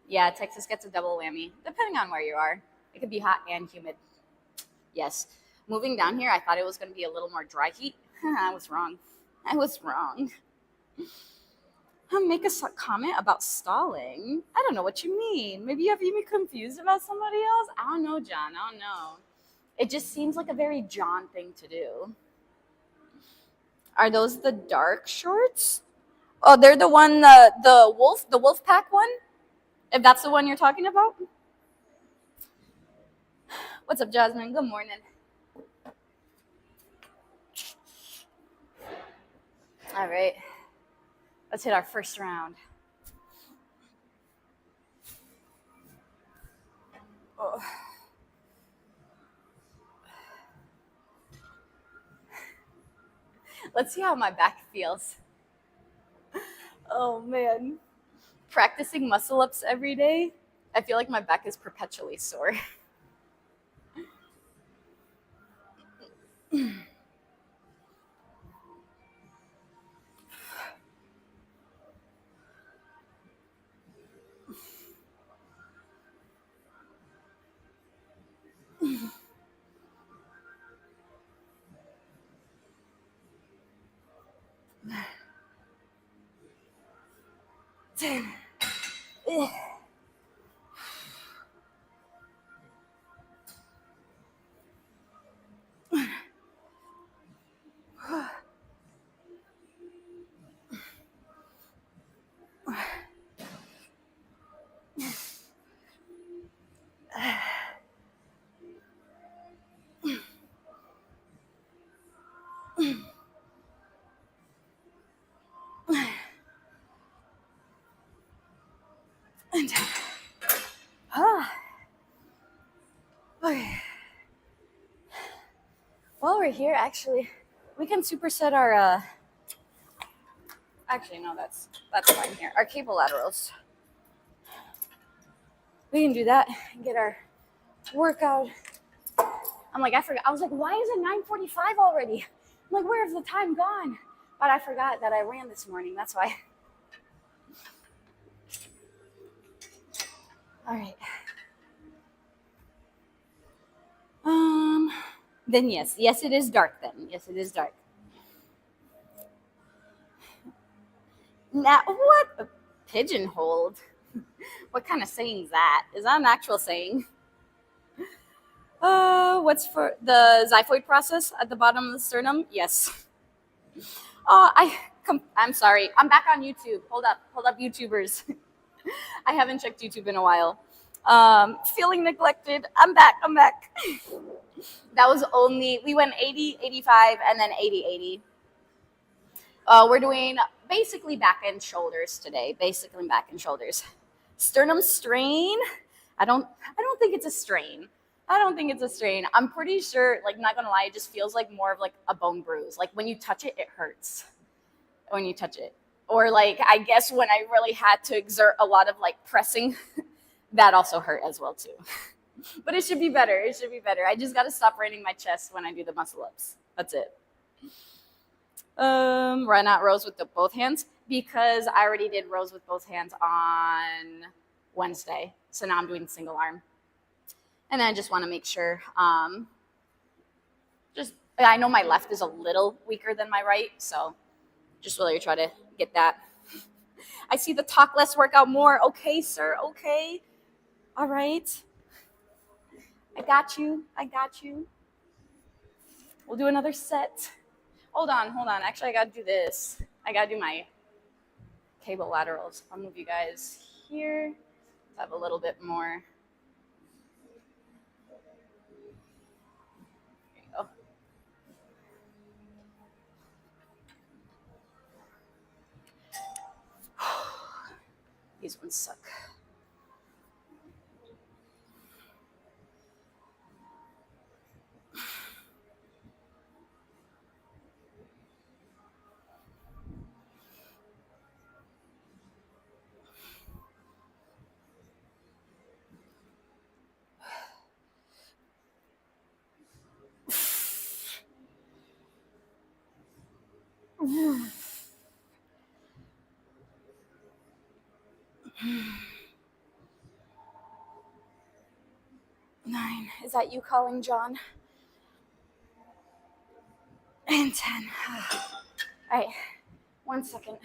Yeah, Texas gets a double whammy, depending on where you are. It could be hot and humid. Yes. Moving down here, I thought it was going to be a little more dry heat. I was wrong. Make a comment about stalling. I don't know what you mean. Maybe you have me confused about somebody else? I don't know, John. I don't know. It just seems like a very John thing to do. Are those the dark shorts? Oh, they're the one, the wolf pack one? If that's the one you're talking about? What's up, Jasmine? Good morning. All right. Let's hit our first round. Oh. Let's see how my back feels. Oh, man. Practicing muscle ups every day, I feel like my back is perpetually sore. 10. And 10. Okay. While we're here, actually, we can superset our actually no, that's fine here. Our cable laterals. We can do that and get our workout. I'm like, I forgot. I was like, why is it 9:45 already? I'm like, where's the time gone? But I forgot that I ran this morning. That's why. All right. Then yes, it is dark. Then yes, it is dark. Now what? A pigeonholed? What kind of saying is that? Is that an actual saying? What's for the xiphoid process at the bottom of the sternum? Yes. I'm sorry. I'm back on YouTube. Hold up, YouTubers. I haven't checked YouTube in a while. Feeling neglected. I'm back. That was we went 80, 85, and then 80, 80. We're doing basically back and shoulders today. Basically back and shoulders. Sternum strain. I don't think it's a strain. I'm pretty sure, like, not gonna lie, it just feels like more of like a bone bruise. Like when you touch it, it hurts. When you touch it. Or like, I guess when I really had to exert a lot of like pressing, that also hurt as well too. But it should be better. I just gotta stop raining my chest when I do the muscle ups. That's it. Run out rows with both hands because I already did rows with both hands on Wednesday. So now I'm doing single arm. And then I just want to make sure, I know my left is a little weaker than my right. So just really try to get that. I see the talk less, workout more. Okay, sir. Okay. All right. I got you. We'll do another set. Hold on. Actually, I got to do this. I got to do my cable laterals. I'll move you guys here. Have a little bit more. There you go. These ones suck. Nine. Is that you calling, John? And 10. All right. 1 second.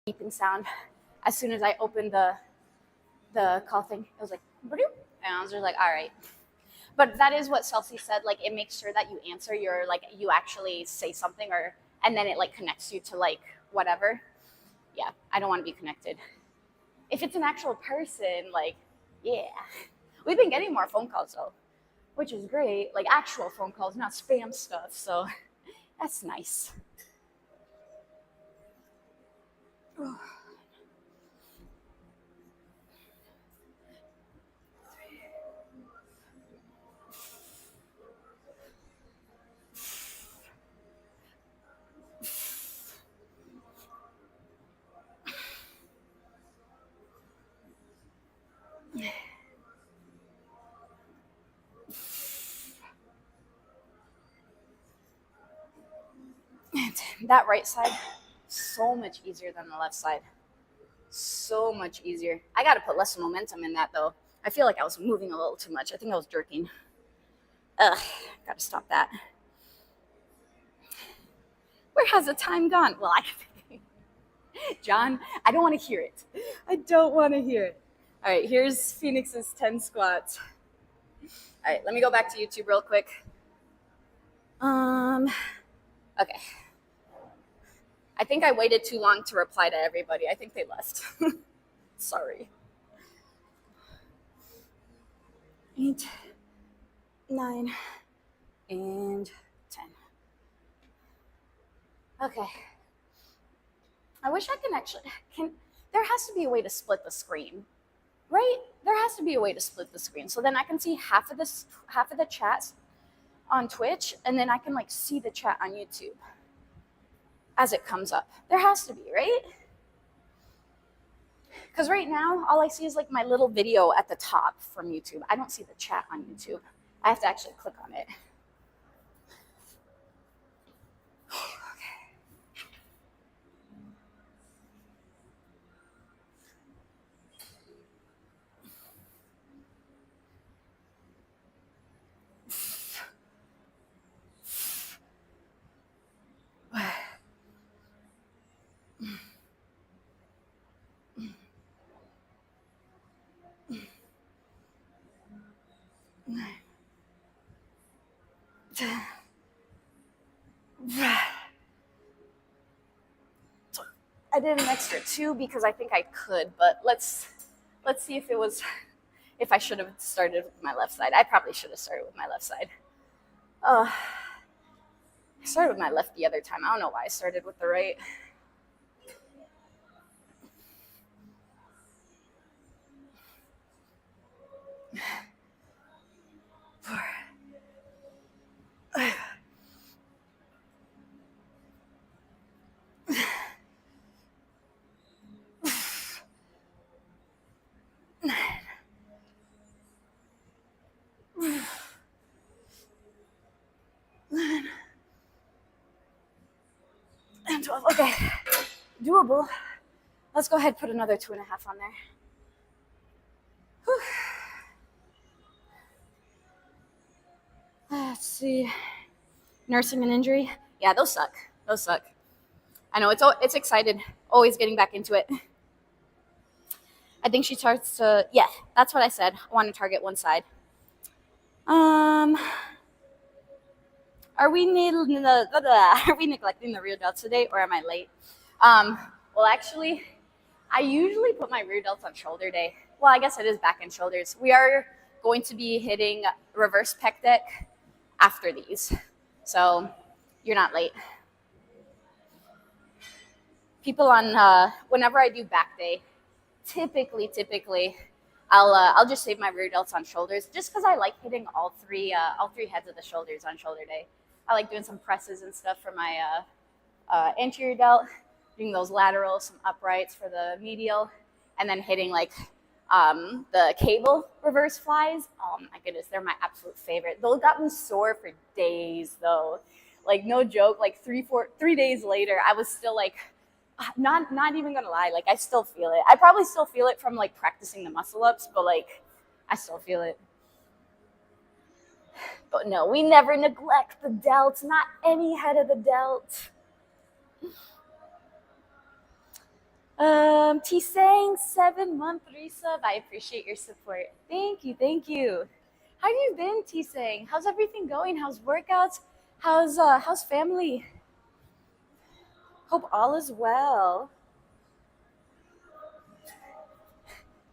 Beeping sound. As soon as I opened the call thing, it was like, and I was just like, all right. But that is what Chelsea said. Like, it makes sure that you answer your, like, you actually say something, and then it like connects you to like whatever. Yeah, I don't want to be connected. If it's an actual person, like, yeah. We've been getting more phone calls though, which is great. Like actual phone calls, not spam stuff. So that's nice. And that right side, so much easier than the left side. So much easier. I got to put less momentum in that though. I feel like I was moving a little too much. I think I was jerking. Ugh, got to stop that. Where has the time gone? Well, John, I don't want to hear it. I don't want to hear it. All right, here's Phoenix's 10 squats. All right, let me go back to YouTube real quick. Okay. I think I waited too long to reply to everybody. I think they left. Sorry. 8, 9, and 10. Okay. I wish I there has to be a way to split the screen, right? There has to be a way to split the screen. So then I can see half of the chats on Twitch, and then I can like see the chat on YouTube as it comes up. There has to be, right? Because right now, all I see is like my little video at the top from YouTube. I don't see the chat on YouTube. I have to actually click on it. I did an extra 2 because I think I could, but let's see if I should have started with my left side. I probably should have started with my left side. I started with my left the other time. I don't know why I started with the right. And 12. Okay, doable. Let's go ahead and put another 2.5 on there. Whew. Let's see. Nursing an injury. Yeah, those suck. I know it's excited. Always getting back into it. I think she starts to. Yeah, that's what I said. I want to target one side. Are we neglecting the rear delts today, or am I late? Well, actually, I usually put my rear delts on shoulder day. Well, I guess it is back and shoulders. We are going to be hitting reverse pec deck after these, so you're not late. People on whenever I do back day, typically, I'll just save my rear delts on shoulders, just because I like hitting all three heads of the shoulders on shoulder day. I like doing some presses and stuff for my anterior delt, doing those laterals, some uprights for the medial, and then hitting like the cable reverse flies. Oh my goodness, they're my absolute favorite. Those got me sore for days though. Like no joke, like 3 days later, I was still like, not even gonna lie, like I still feel it. I probably still feel it from like practicing the muscle ups, but like I still feel it. But no, we never neglect the delt, not any head of the delt. T-Sang, 7-month resub. I appreciate your support. Thank you. How have you been, T-Sang? How's everything going? How's workouts? How's family? Hope all is well.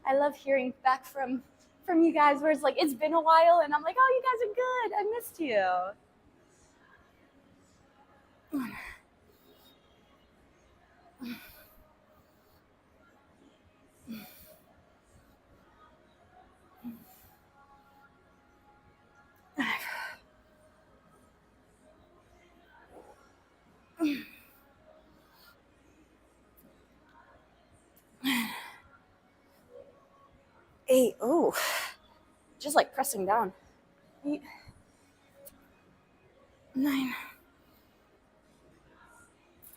I love hearing back from you guys where it's like, it's been a while, and I'm like, oh, you guys are good. I missed you. Eight, oh, just like pressing down. 8, 9,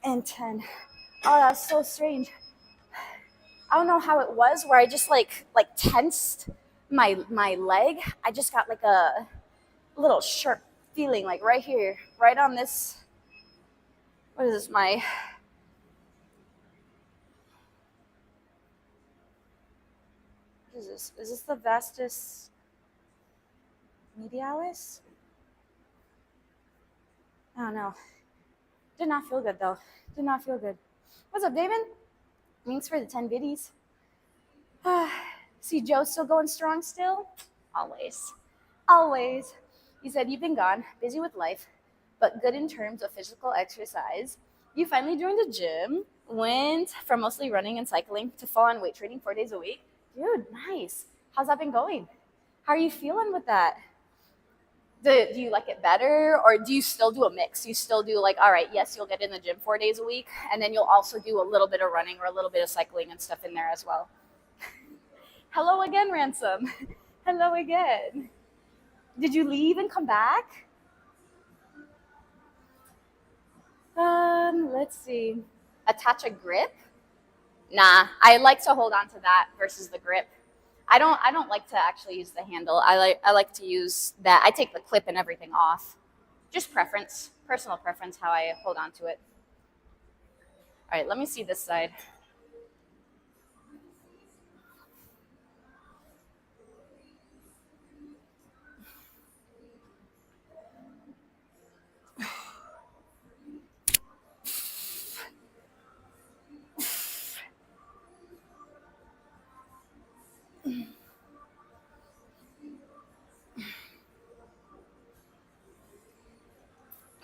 and 10. Oh, that's so strange. I don't know how it was where I just like tensed my leg. I just got like a little sharp feeling like right here, right on this. What is this? What is this? Is this the vastus medialis? I don't know. Did not feel good though. Did not feel good. What's up, David? Thanks for the 10 biddies. See Joe still going strong still? Always. Always. He said, you've been gone, busy with life, but good in terms of physical exercise. You finally joined the gym, went from mostly running and cycling to full on weight training 4 days a week. Dude, nice. How's that been going? How are you feeling with that? Do you like it better, or do you still do a mix? You still do like, all right, yes, you'll get in the gym 4 days a week, and then you'll also do a little bit of running or a little bit of cycling and stuff in there as well. Hello again, Ransom. Hello again. Did you leave and come back? Let's see. Attach a grip? Nah, I like to hold on to that versus the grip. I don't like to actually use the handle. I like to use that. I take the clip and everything off. Just preference, personal preference, how I hold on to it. All right, let me see this side.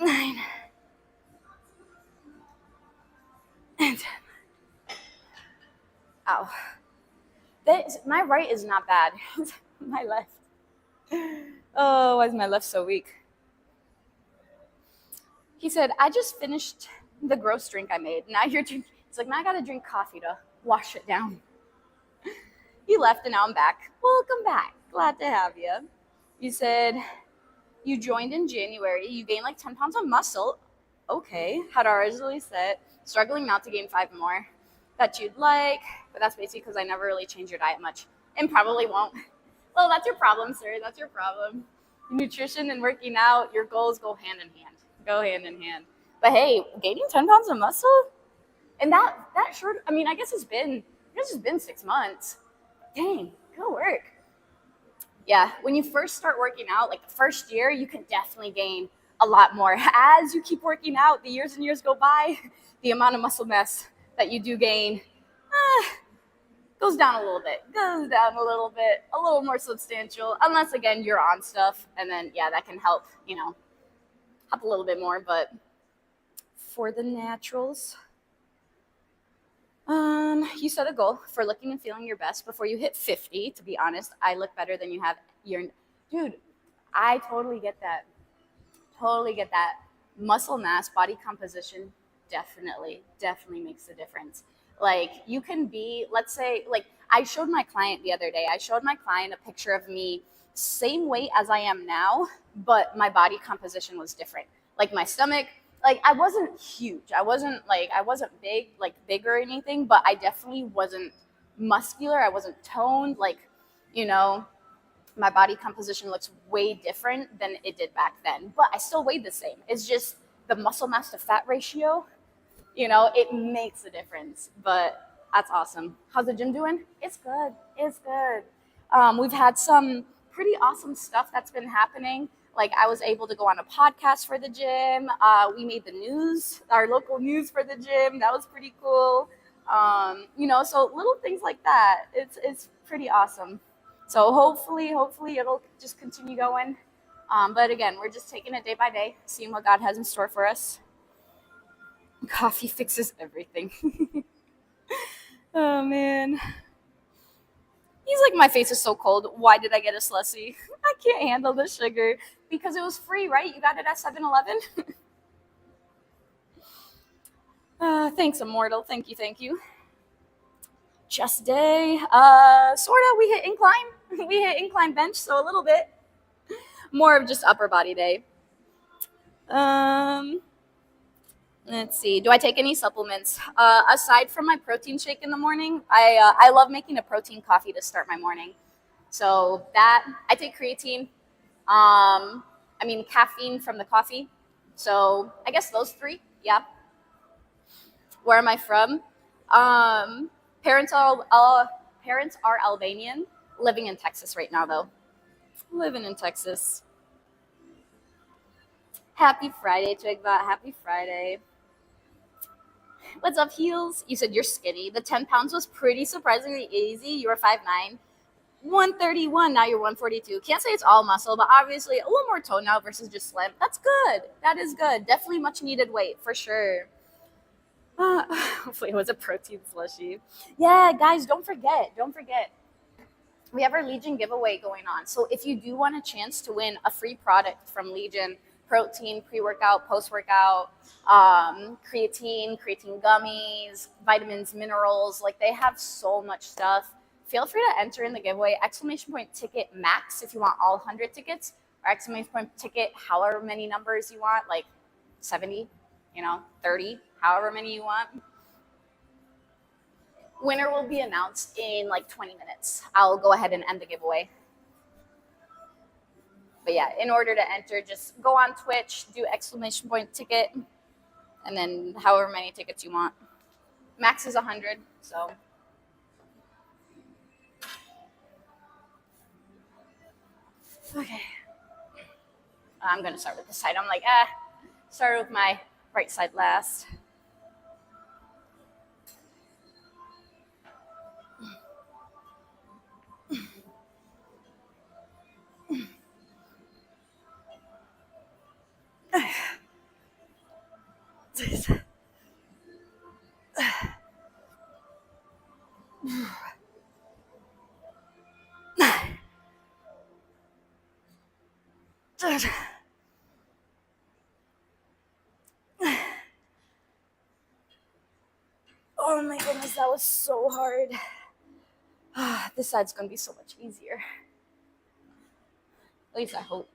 Nine. And 10. Ow. My right is not bad. My left. Oh, why is my left so weak? He said, I just finished the gross drink I made. Now you're drinking. It's like, now I gotta drink coffee to wash it down. He left and now I'm back. Welcome back. Glad to have you. You said you joined in January. You gained like 10 pounds of muscle. Okay. Had originally said struggling not to gain 5 more that you'd like, but that's basically because I never really changed your diet much and probably won't. Well, that's your problem, sir. That's your problem. Nutrition and working out, your goals go hand in hand. Go hand in hand. But hey, gaining 10 pounds of muscle and that short, I mean, I guess it's been 6 months. Dang, good work. Yeah, when you first start working out, like the first year, you can definitely gain a lot more. As you keep working out, the years and years go by, the amount of muscle mass that you do gain goes down a little bit, a little more substantial, unless, again, you're on stuff, and then, yeah, that can help, help a little bit more, but for the naturals, you set a goal for looking and feeling your best before you hit 50. To be honest, I look better than you have. Dude, I totally get that. Totally get that. Muscle mass, body composition, definitely makes a difference. Like you can be, let's say, like I showed my client the other day. I showed my client a picture of me, same weight as I am now, but my body composition was different. Like my stomach. Like I wasn't huge. I wasn't big or anything, but I definitely wasn't muscular. I wasn't toned. Like, my body composition looks way different than it did back then. But I still weighed the same. It's just the muscle mass to fat ratio, it makes a difference. But that's awesome. How's the gym doing? It's good. It's good. We've had some pretty awesome stuff that's been happening. Like I was able to go on a podcast for the gym. We made the news, our local news for the gym. That was pretty cool. So little things like that. It's pretty awesome. So hopefully it'll just continue going. But again, we're just taking it day by day, seeing what God has in store for us. Coffee fixes everything. Oh man. He's like, my face is so cold. Why did I get a Slussy? I can't handle the sugar. Because it was free, right? You got it at 7-Eleven? Thanks, Immortal. Thank you. Chest day. Sorta. We hit incline. We hit incline bench, so a little bit. More of just upper body day. Let's Let's see. Do I take any supplements? Aside from my protein shake in the morning, I love making a protein coffee to start my morning. So that I take creatine. Caffeine from the coffee. So I guess those three. Yeah. Where am I from? Um, parents are Albanian, living in Texas right now though. Living in Texas. Happy Friday, Twigbot. Happy Friday. What's up, heels? You said you're skinny. The 10 pounds was pretty surprisingly easy. You were 5'9". 131, now you're 142. Can't say it's all muscle, but obviously a little more tone now versus just slim. That's good. That is good. Definitely much needed weight for sure. Hopefully it was a protein slushy. Yeah, guys, don't forget. We have our Legion giveaway going on. So if you do want a chance to win a free product from Legion, protein, pre-workout, post-workout, creatine gummies, vitamins, minerals, like they have so much stuff. Feel free to enter in the giveaway, !ticket max if you want all 100 tickets, or !ticket however many numbers you want, like 70, 30, however many you want. Winner will be announced in like 20 minutes. I'll go ahead and end the giveaway. But yeah, in order to enter, just go on Twitch, do !ticket, and then however many tickets you want. Max is 100, so. Okay. I'm going to start with this side. I'm like, start with my right side last. Oh my goodness, that was so hard. This side's gonna be so much easier. At least I hope.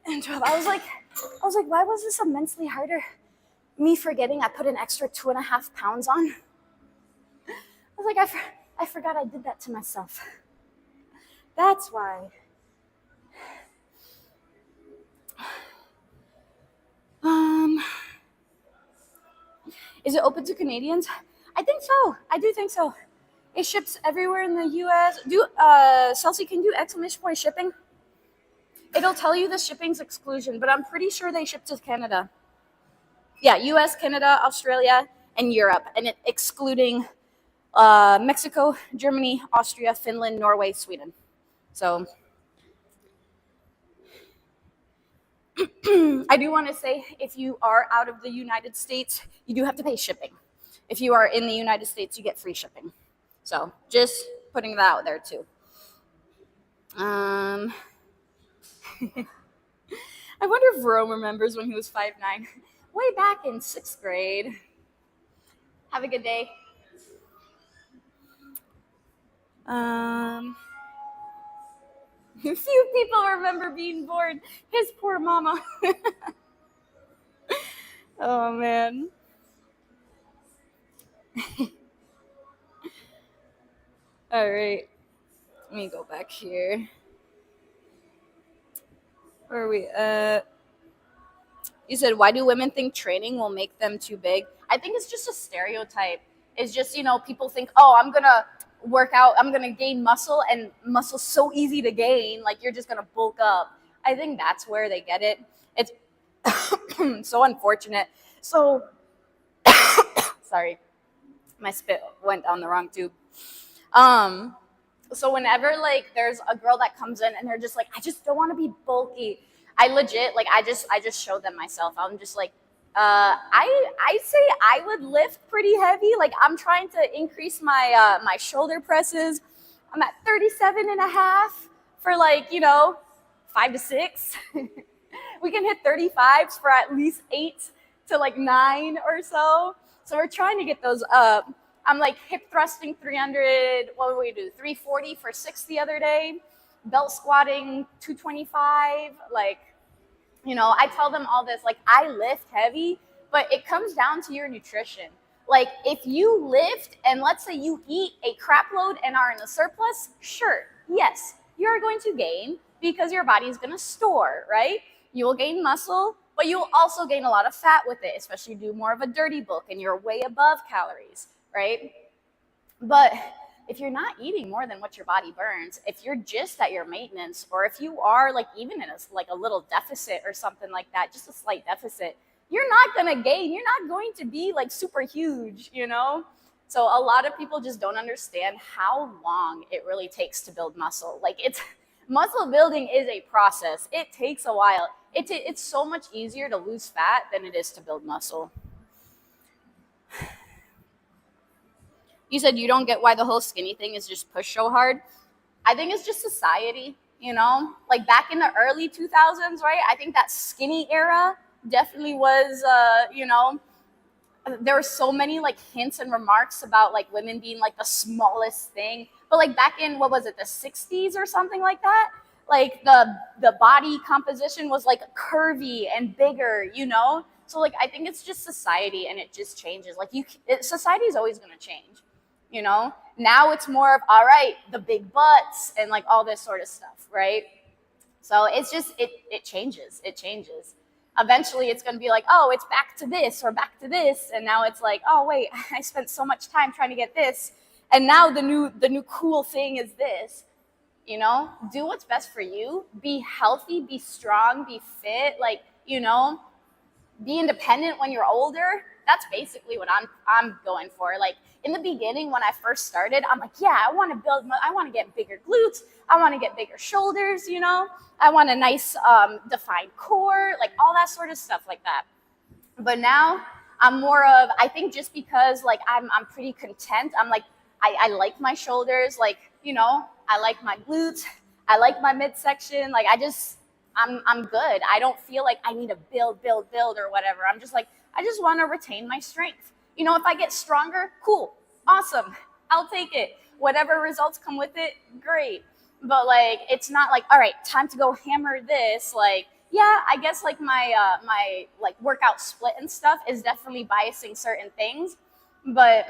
And 12, I was like, why was this immensely harder? Me forgetting I put an extra 2.5 pounds on. I was like, I forgot I did that to myself. That's why. Is it open to Canadians? I think so. I do think so. It ships everywhere in the U.S. Chelsea, can you do ! shipping? It'll tell you the shipping's exclusion, but I'm pretty sure they ship to Canada. Yeah, U.S., Canada, Australia, and Europe, and it excluding Mexico, Germany, Austria, Finland, Norway, Sweden. So I do want to say, if you are out of the United States, you do have to pay shipping. If you are in the United States, you get free shipping. So just putting that out there too. I wonder if Rome remembers when he was 5'9", way back in 6th grade. Have a good day. Few people remember being born. His poor mama. Oh, man. All right. Let me go back here. Where are we at? You said, why do women think training will make them too big? I think it's just a stereotype. It's just, people think, oh, I'm going to work out, I'm going to gain muscle, and muscle's so easy to gain. Like, you're just going to bulk up. I think that's where they get it. It's so unfortunate. So, sorry, my spit went down the wrong tube. So whenever there's a girl that comes in and they're just like, I just don't want to be bulky. I legit, I just show them myself. I'm just like, I'd say I would lift pretty heavy. Like I'm trying to increase my my shoulder presses. I'm at 37 and a half for like, 5 to 6. We can hit 35s for at least 8 to like 9 or so. So we're trying to get those up. I'm like hip thrusting 300. What would we do? 340 for 6 the other day. Belt squatting 225. Like, I tell them all this, like I lift heavy, but it comes down to your nutrition. Like if you lift and let's say you eat a crap load and are in a surplus, sure, yes, you're going to gain because your body is going to store, right? You will gain muscle, but you'll also gain a lot of fat with it, especially do more of a dirty bulk and you're way above calories, right? But if you're not eating more than what your body burns, if you're just at your maintenance, or if you are like even in a little deficit or something like that, just a slight deficit, you're not gonna gain. You're not going to be like super huge. So a lot of people just don't understand how long it really takes to build muscle. Like muscle building is a process. It takes a while. It's so much easier to lose fat than it is to build muscle. You said you don't get why the whole skinny thing is just pushed so hard. I think it's just society. Like back in the early 2000s, right? I think that skinny era definitely was, there were so many like hints and remarks about like women being like the smallest thing. But like back in, what was it, the 60s or something like that? Like the body composition was like curvy and bigger. So like I think it's just society and it just changes. Like society is always going to change. Now it's more of, all right, the big butts and like all this sort of stuff, right? So it's just it changes. Eventually it's going to be like, oh, it's back to this or back to this, and now it's like, oh wait, I spent so much time trying to get this, and now the new cool thing is this. Do what's best for you. Be healthy, be strong, be fit, like, be independent when you're older. That's basically what I'm going for. Like in the beginning, when I first started, I'm like, yeah, I want to get bigger glutes. I want to get bigger shoulders. I want a nice defined core, like all that sort of stuff like that. But now I'm more of, I think just because like I'm pretty content. I'm like, I like my shoulders, like, I like my glutes. I like my midsection. Like I'm good. I don't feel like I need to build or whatever. I'm just like, I just want to retain my strength. If I get stronger, cool, awesome. I'll take it. Whatever results come with it, great. But like, it's not like, all right, time to go hammer this. Like, yeah, I guess like my like workout split and stuff is definitely biasing certain things. But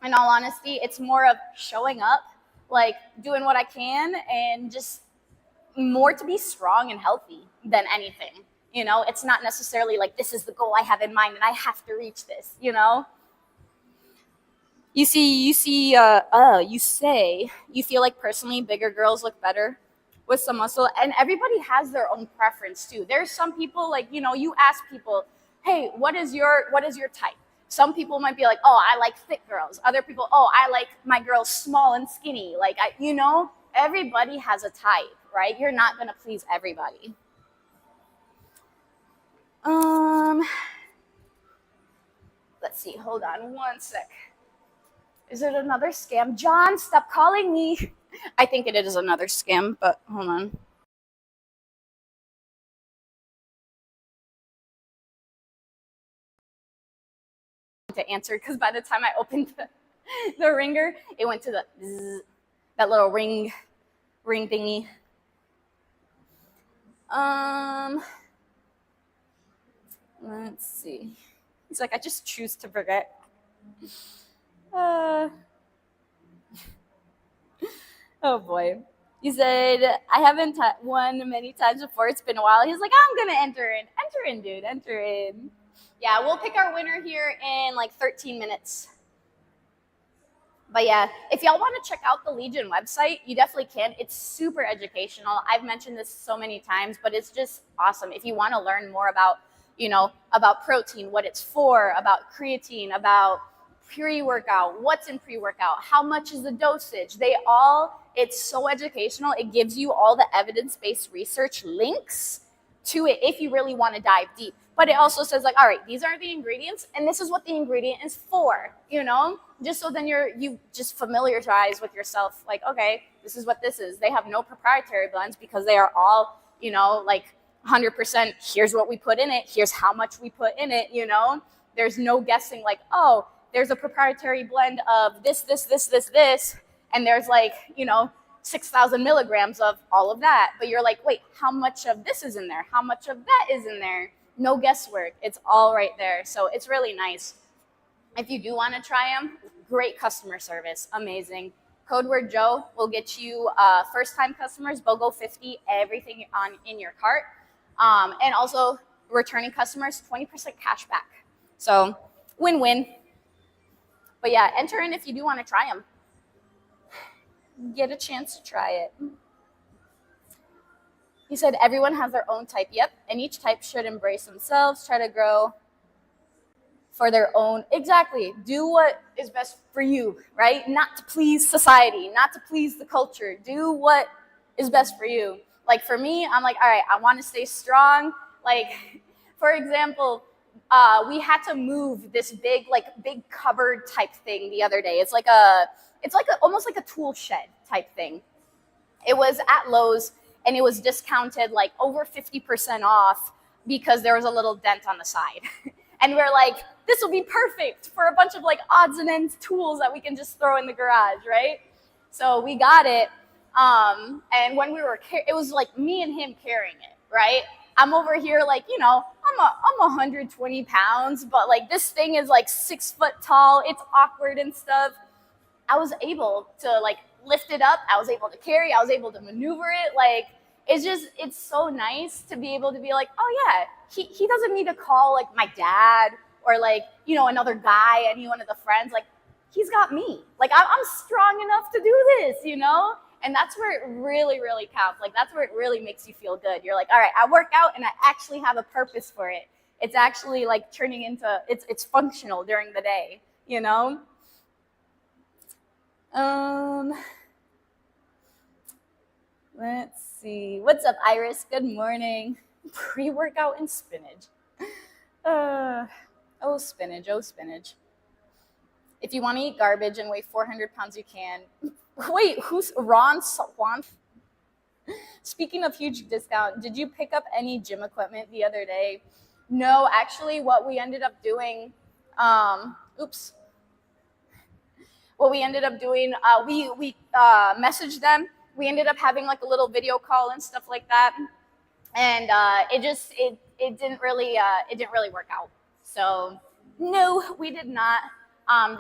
in all honesty, it's more of showing up, like doing what I can, and just more to be strong and healthy than anything. It's not necessarily like this is the goal I have in mind and I have to reach this. You say you feel like personally bigger girls look better with some muscle, and everybody has their own preference too. There's some people like, you ask people, hey, what is your type? Some people might be like, oh, I like thick girls. Other people, oh, I like my girls small and skinny. Like, everybody has a type, right? You're not going to please everybody. Let's see. Hold on one sec. Is it another scam? John, stop calling me. I think it is another scam, but hold on. To answer, because by the time I opened the ringer, it went to the zzz, that little ring thingy. Let's see. He's like, I just choose to forget. Oh boy. He said, I haven't won many times before. It's been a while. He's like, I'm going to enter in. Enter in, dude. Enter in. Yeah, we'll pick our winner here in like 13 minutes. But yeah, if y'all want to check out the Legion website, you definitely can. It's super educational. I've mentioned this so many times, but it's just awesome. If you want to learn more about, about protein, what it's for, about creatine, about pre-workout, what's in pre-workout, how much is the dosage, it's so educational. It gives you all the evidence-based research links to it if you really want to dive deep. but it also says like, all right, these are the ingredients and this is what the ingredient is for, just so then you just familiarize with yourself, like, okay, this is what this is. They have no proprietary blends because they are all, like 100%, here's what we put in it, here's how much we put in it, there's no guessing like, oh, there's a proprietary blend of this, and there's like, 6,000 milligrams of all of that. But you're like, wait, how much of this is in there? How much of that is in there? No guesswork. It's all right there. So it's really nice. If you do want to try them, great customer service. Amazing. Code word Joe will get you first-time customers, BOGO 50, everything in your cart. And also returning customers, 20% cash back. So win-win. But yeah, enter in if you do want to try them. Get a chance to try it. He said everyone has their own type. Yep, and each type should embrace themselves, try to grow for their own. Exactly. Do what is best for you, right? Not to please society, not to please the culture. Do what is best for you. Like for me, I'm like, all right, I want to stay strong. Like, for example, we had to move this big cupboard type thing the other day. It's like almost like a tool shed type thing. It was at Lowe's and it was discounted like over 50% off because there was a little dent on the side. And we're like, this will be perfect for a bunch of like odds and ends tools that we can just throw in the garage, right? So we got it. And when it was like me and him carrying it, right? I'm over here like, I'm 120 pounds, but like this thing is like 6 foot tall. It's awkward and stuff. I was able to like lift it up. I was able to carry. I was able to maneuver it. Like, it's so nice to be able to be like, oh yeah, he doesn't need to call like my dad or like, another guy, any one of the friends. Like, he's got me. Like, I'm strong enough to do this, And that's where it really, really counts. Like, that's where it really makes you feel good. You're like, all right, I work out and I actually have a purpose for it. It's actually like turning into, it's functional during the day, Let's see. What's up, Iris? Good morning. Pre-workout and spinach. Oh, spinach. If you want to eat garbage and weigh 400 pounds, you can. Wait, who's Ron Swan? Speaking of huge discount, did you pick up any gym equipment the other day? No, actually, what we ended up doing, we messaged them. We ended up having like a little video call and stuff like that, and it didn't really work out. So no, we did not.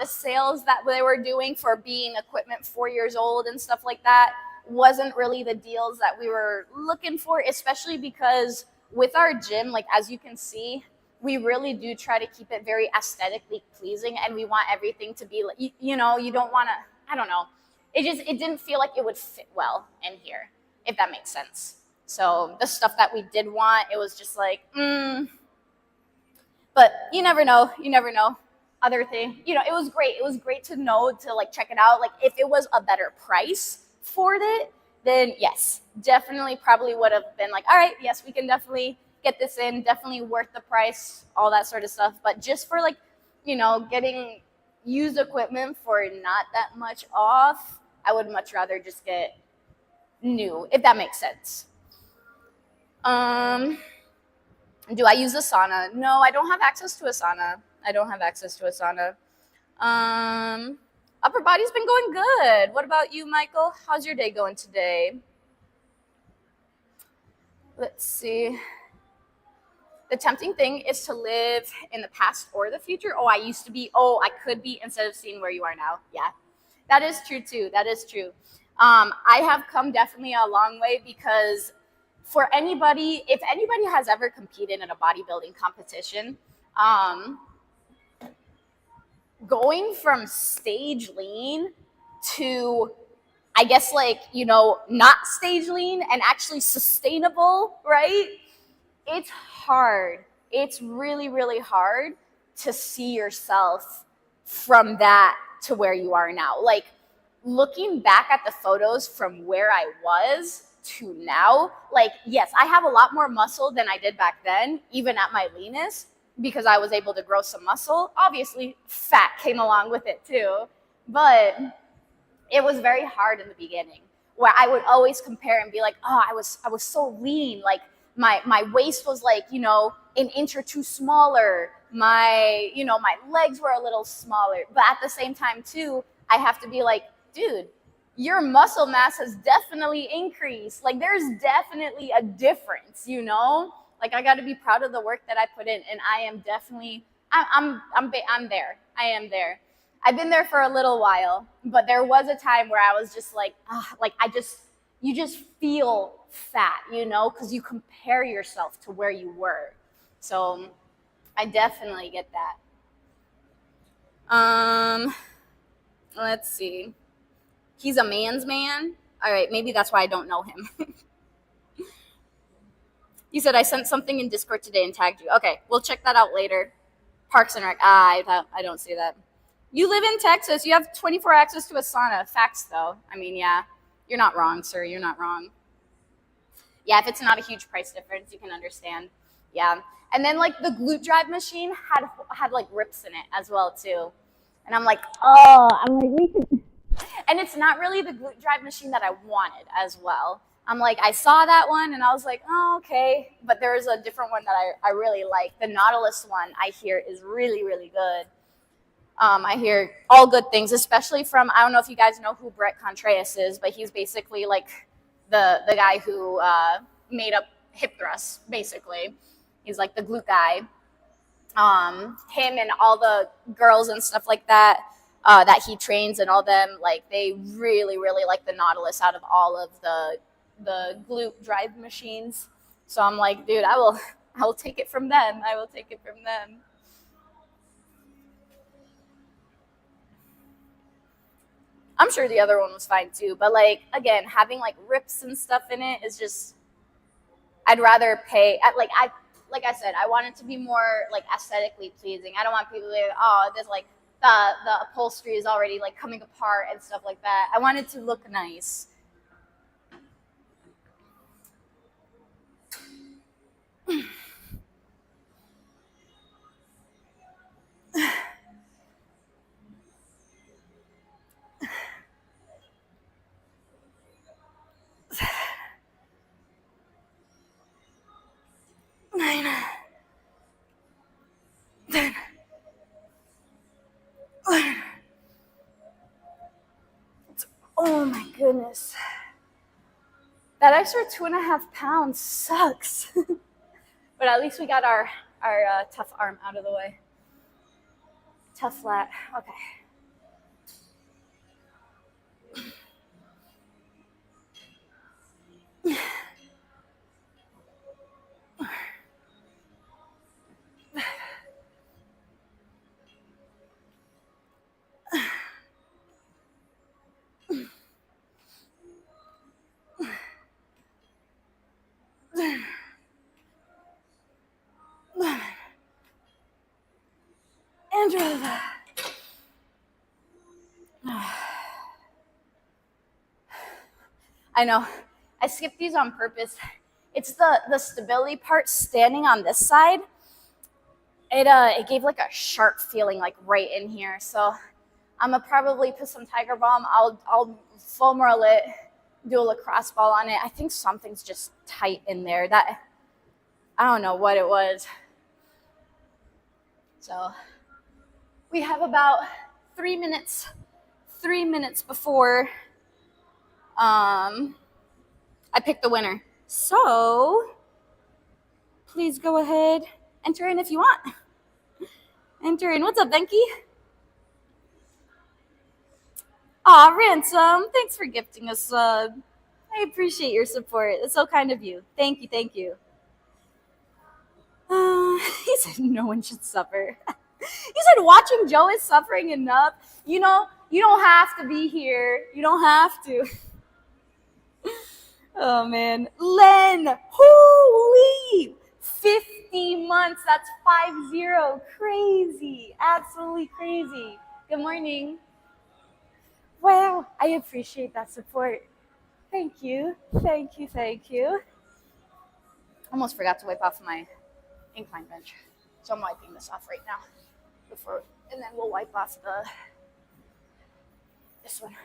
The sales that they were doing for being equipment 4 years old and stuff like that wasn't really the deals that we were looking for, especially because with our gym, like as you can see, we really do try to keep it very aesthetically pleasing, and we want everything to be like, you don't want to, I don't know. It didn't feel like it would fit well in here, if that makes sense. So the stuff that we did want, it was just like, but you never know. Other thing, it was great. It was great to know, to like check it out. Like if it was a better price for it, then yes, definitely probably would have been like, all right, yes, we can definitely get this in, definitely worth the price, all that sort of stuff. But just for like, getting used equipment for not that much off, I would much rather just get new, if that makes sense. Do I use Asana? No, I don't have access to Asana. Upper body's been going good. What about you, Michael? How's your day going today? Let's see. The tempting thing is to live in the past or the future. Oh, I used to be. Oh, I could be, instead of seeing where you are now. Yeah, that is true too. I have come definitely a long way, because for anybody, if anybody has ever competed in a bodybuilding competition, going from stage lean to, I guess, like, not stage lean and actually sustainable, right? It's hard. It's really, really hard to see yourself from that to where you are now. Like, looking back at the photos from where I was to now, like, yes, I have a lot more muscle than I did back then, even at my leanest, because I was able to grow some muscle. Obviously, fat came along with it too, but it was very hard in the beginning, where I would always compare and be like, oh, I was so lean, like my waist was like, an inch or two smaller. My legs were a little smaller. But at the same time too, I have to be like, dude, your muscle mass has definitely increased. Like there's definitely a difference, Like I got to be proud of the work that I put in, and I am definitely I'm there. I am there. I've been there for a little while, but there was a time where I was just like, you just feel fat, because you compare yourself to where you were. So I definitely get that. Let's see. He's a man's man. All right, maybe that's why I don't know him. You said I sent something in Discord today and tagged you. Okay, we'll check that out later. Parks and Rec. I don't see that. You live in Texas. You have 24 access to a sauna. Facts, though. I mean, yeah. You're not wrong, sir. You're not wrong. Yeah, if it's not a huge price difference, you can understand. Yeah. And then, like, the glute drive machine had like, rips in it as well, too. And I'm like, we could... And it's not really the glute drive machine that I wanted as well. I'm like, I saw that one, and I was like, oh, okay. But there's a different one that I really like. The Nautilus one, I hear, is really, really good. I hear all good things, especially from, I don't know if you guys know who Brett Contreras is, but he's basically like the guy who made up hip thrusts, basically. He's like the glute guy. Him and all the girls and stuff like that that he trains and all them, like they really, really like the Nautilus out of all of the glute drive machines. So I'm like, dude, I will take it from them. I will take it from them. I'm sure the other one was fine too, but like again, having like rips and stuff in it is just, I'd rather pay. Like I said, I want it to be more like aesthetically pleasing. I don't want people to be like, oh, there's like the upholstery is already like coming apart and stuff like that. I want it to look nice. Oh my goodness. That extra 2.5 pounds sucks. But at least we got our tough arm out of the way. Tough flat. Okay. Andrea. I know. I skipped these on purpose. It's the stability part standing on this side. It gave like a sharp feeling like right in here. So I'm gonna probably put some Tiger Balm. I'll foam roll it, do a lacrosse ball on it. I think something's just tight in there. That I don't know what it was. So we have about 3 minutes. 3 minutes before I pick the winner. So please go ahead, enter in if you want. Enter in. What's up, Venky? Aw, Ransom, thanks for gifting a sub. I appreciate your support. It's so kind of you. Thank you, thank you. He said no one should suffer. He said watching Joe is suffering enough. You don't have to be here. You don't have to. Oh, man. Len, holy, 50 months. That's 50. Crazy. Absolutely crazy. Good morning. Wow, I appreciate that support. Thank you. Thank you. Thank you. Almost forgot to wipe off my incline bench. So I'm wiping this off right now. And then we'll wipe off this one.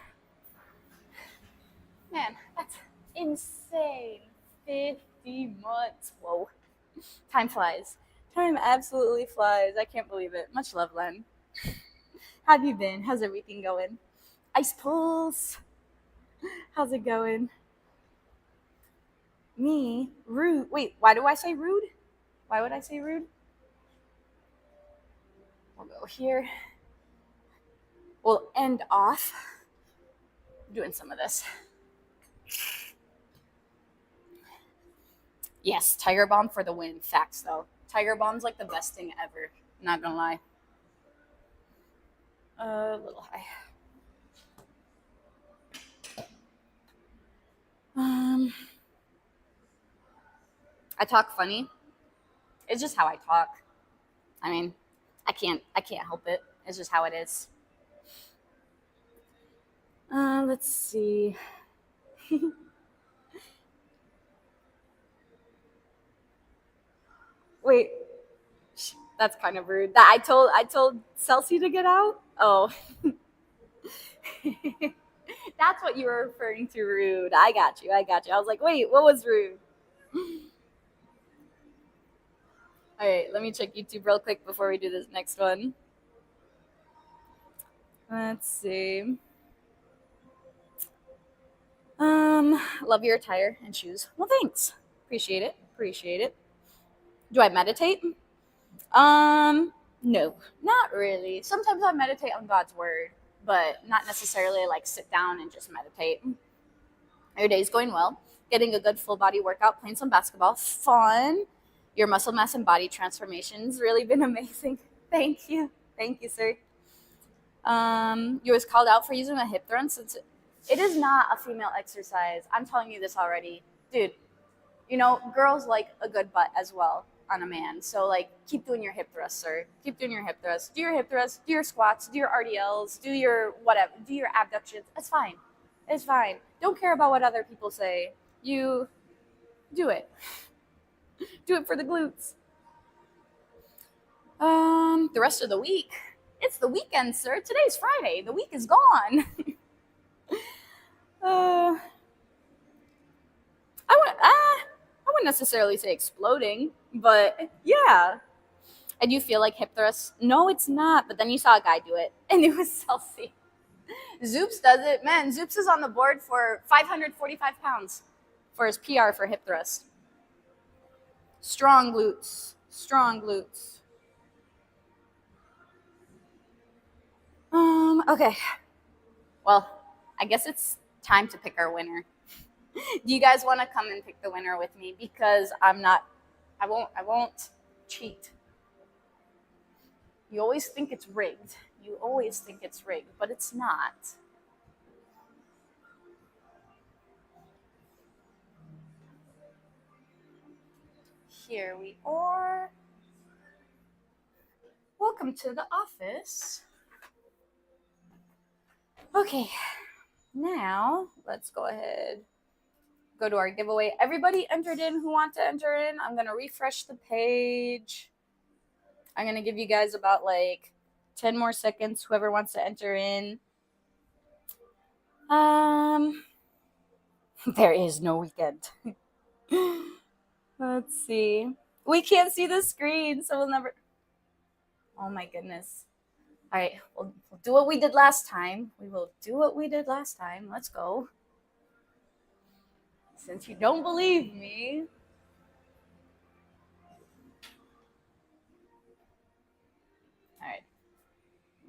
Man, that's insane. 50 months. Whoa. Time flies. Time absolutely flies. I can't believe it. Much love, Len. How have you been? How's everything going? Ice pulls. How's it going? Me? Rude. Wait, why do I say rude? Why would I say rude? We'll go here. We'll end off doing some of this. Yes, Tiger Balm for the win. Facts, though. Tiger Balm's like the best thing ever. Not gonna lie. A little high. I talk funny. It's just how I talk. I mean, I can't help it. It's just how it is. Let's see. Wait, that's kind of rude. That I told Celsi to get out. Oh, that's what you were referring to. Rude. I got you. I was like, wait, what was rude? All right, let me check YouTube real quick before we do this next one. Let's see. Love your attire and shoes. Well, thanks. Appreciate it. Do I meditate? No, not really. Sometimes I meditate on God's word, but not necessarily like sit down and just meditate. Your day's going well. Getting a good full body workout, playing some basketball. Fun. Your muscle mass and body transformation's really been amazing. Thank you. Thank you, sir. You was called out for using a hip thrust. It is not a female exercise. I'm telling you this already. Dude, you know, girls like a good butt as well on a man. So, like, keep doing your hip thrusts, sir. Keep doing your hip thrusts. Do your hip thrusts, do your squats, do your RDLs, do your whatever, do your abductions. It's fine. It's fine. Don't care about what other people say. You do it. Do it for the glutes. The rest of the week. It's the weekend, sir. Today's Friday. The week is gone. I wouldn't necessarily say exploding, but yeah. I do feel like hip thrusts. No, it's not. But then you saw a guy do it, and it was Celsi. Zoops does it. Man, Zoops is on the board for 545 pounds for his PR for hip thrust. Strong glutes. Strong glutes. Okay. Well, I guess it's time to pick our winner. Do you guys want to come and pick the winner with me? Because I won't cheat. You always think it's rigged. But it's not. Here we are. Welcome to the office. Okay, now let's go ahead. Go to our giveaway. Everybody entered in who want to enter in. I'm going to refresh the page. I'm going to give you guys about like 10 more seconds, whoever wants to enter in. There is no weekend. Let's see. We can't see the screen, so we'll never. Oh my goodness. All right, we'll do what we did last time. Let's go. Since you don't believe me. All right.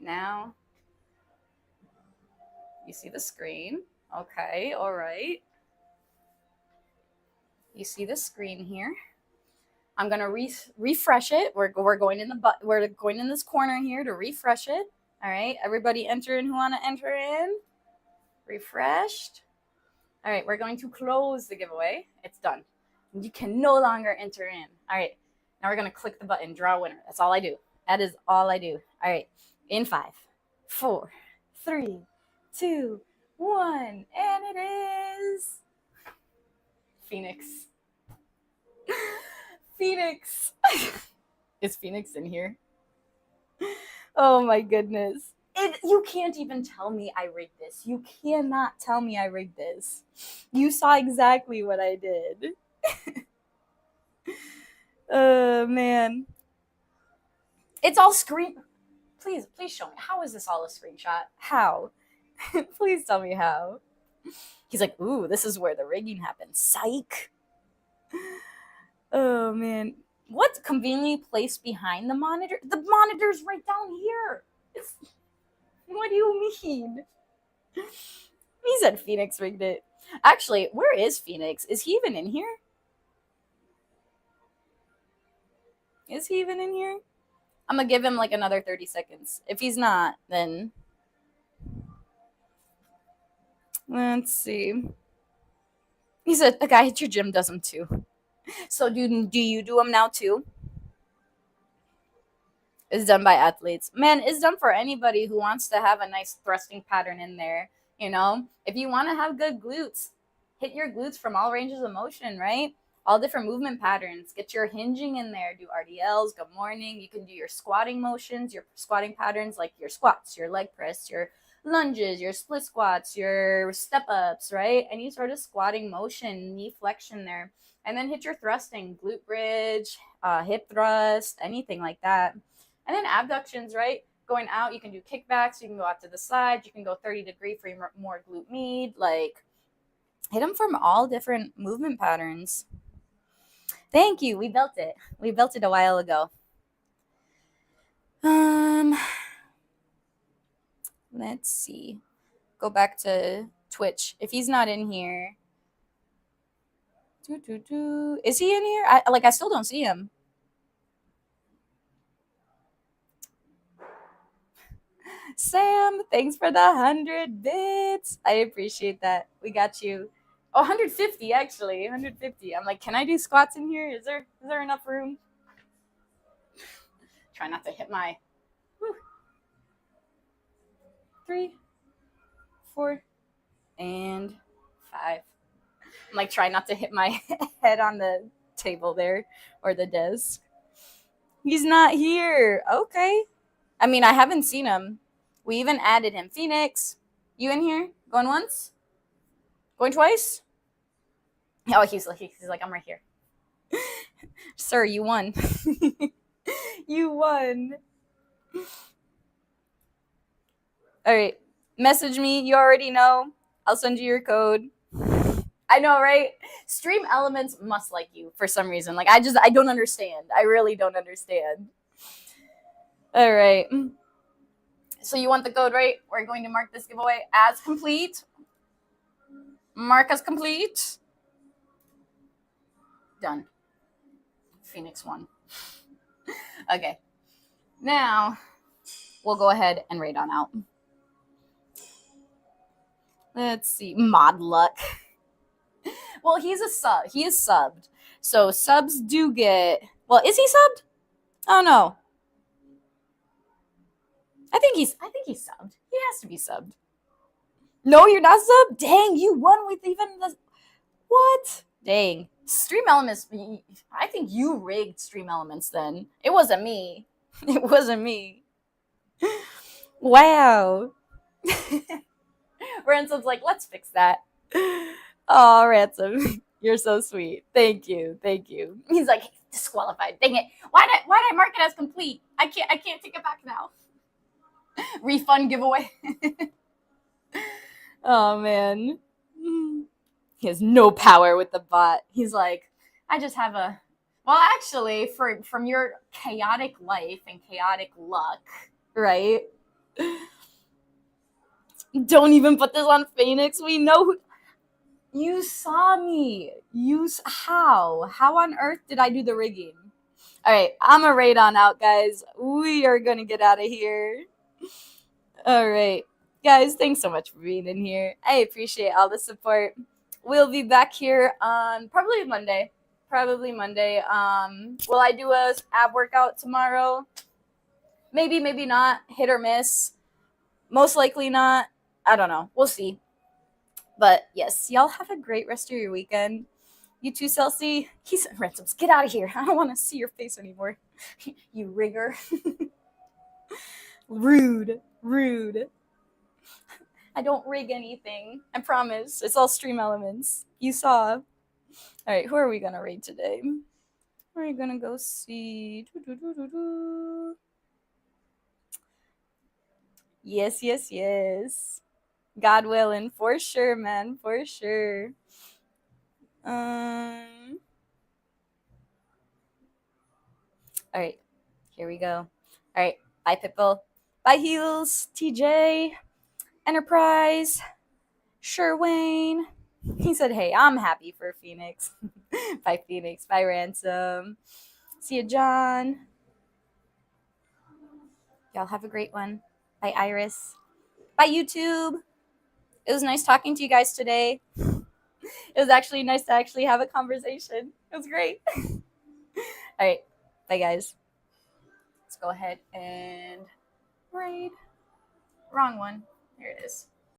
Now, you see the screen. Okay, all right. You see the screen here. I'm gonna refresh it. We're going in this corner here to refresh it. All right, everybody enter in who want to enter in. Refreshed. All right, we're going to close the giveaway. It's done. You can no longer enter in. All right, now we're gonna click the button, draw a winner. That's all I do. That is all I do. All right, in 5, 4, 3, 2, 1, and it is Phoenix. Phoenix. Is Phoenix in here? Oh my goodness. You can't even tell me I rigged this. You cannot tell me I rigged this. You saw exactly what I did. Man. It's all screen. Please show me. How is this all a screenshot? How? Please tell me how. He's like, ooh, this is where the rigging happens. Psych. Oh man. What's conveniently placed behind the monitor? The monitor's right down here. What do you mean? He said Phoenix rigged it. Actually, where is Phoenix? Is he even in here? Is he even in here? I'm gonna give him like another 30 seconds. If he's not, then let's see. He said a guy at your gym does them too. So do you do them now too? It's done by athletes. Man, it's done for anybody who wants to have a nice thrusting pattern in there. You know, if you want to have good glutes, hit your glutes from all ranges of motion, right? All different movement patterns. Get your hinging in there. Do RDLs. Good morning. You can do your squatting motions, your squatting patterns like your squats, your leg press, your lunges, your split squats, your step ups, right? Any sort of squatting motion, knee flexion there. And then hit your thrusting, glute bridge, hip thrust, anything like that. And then abductions, right? Going out, you can do kickbacks. You can go out to the side. You can go 30-degree for more glute med. Like, hit them from all different movement patterns. Thank you. We built it. We built it a while ago. Let's see. Go back to Twitch. If he's not in here. Is he in here? I still don't see him. Sam, thanks for the 100 bits. I appreciate that. We got you. Oh, 150 actually. 150. I'm like, can I do squats in here? Is there enough room? Try not to hit my 3, 4, and 5. I'm like, try not to hit my head on the table there or the desk. He's not here. Okay. I mean, I haven't seen him. We even added him. Phoenix, you in here? Going once? Going twice? Oh, he's like, I'm right here. Sir, you won. You won. All right. Message me. You already know. I'll send you your code. I know, right? Stream Elements must like you for some reason. Like, I don't understand. I really don't understand. All right. So you want the code, right? We're going to mark this giveaway as complete. Mark as complete. Done. Phoenix won. Okay. Now, we'll go ahead and raid on out. Let's see. Mod Luck. Well, he's a sub. He is subbed. So subs do get... Well, is he subbed? Oh, no. I think he's subbed. He has to be subbed. No, you're not subbed? Dang, you won with even the... What? Dang. Stream Elements... I think you rigged Stream Elements then. It wasn't me. It wasn't me. Wow. Ransom's like, let's fix that. Oh, Ransom, you're so sweet. Thank you. He's like, disqualified. Dang it. Why did I mark it as complete? I can't take it back now. Refund giveaway. Oh man. He has no power with the bot. He's like, I just have a... Well, actually, from your chaotic life and chaotic luck, right? Don't even put this on Phoenix. We know who... You saw me. How? How on earth did I do the rigging? All right, I'm a raid on out, guys. We are going to get out of here. All right. Guys, thanks so much for being in here. I appreciate all the support. We'll be back here on probably Monday. Will I do a ab workout tomorrow? Maybe, maybe not. Hit or miss. Most likely not. I don't know. We'll see. But yes, y'all have a great rest of your weekend. You too, Celsi. He's Ransoms. Get out of here. I don't want to see your face anymore. You rigger. Rude. Rude. I don't rig anything. I promise. It's all stream elements. You saw. All right, who are we going to raid today? We're going to go see. Yes, yes, yes. God willing. For sure, man. For sure. All right. Here we go. All right. Bye, Pitbull. Bye, Heels. TJ. Enterprise. Sherwayne. He said, hey, I'm happy for Phoenix. Bye, Phoenix. Bye, Ransom. See you, John. Y'all have a great one. Bye, Iris. Bye, YouTube. It was nice talking to you guys today. It was actually nice to actually have a conversation. It was great. All right. Bye, guys. Let's go ahead and raid. Wrong one. Here it is.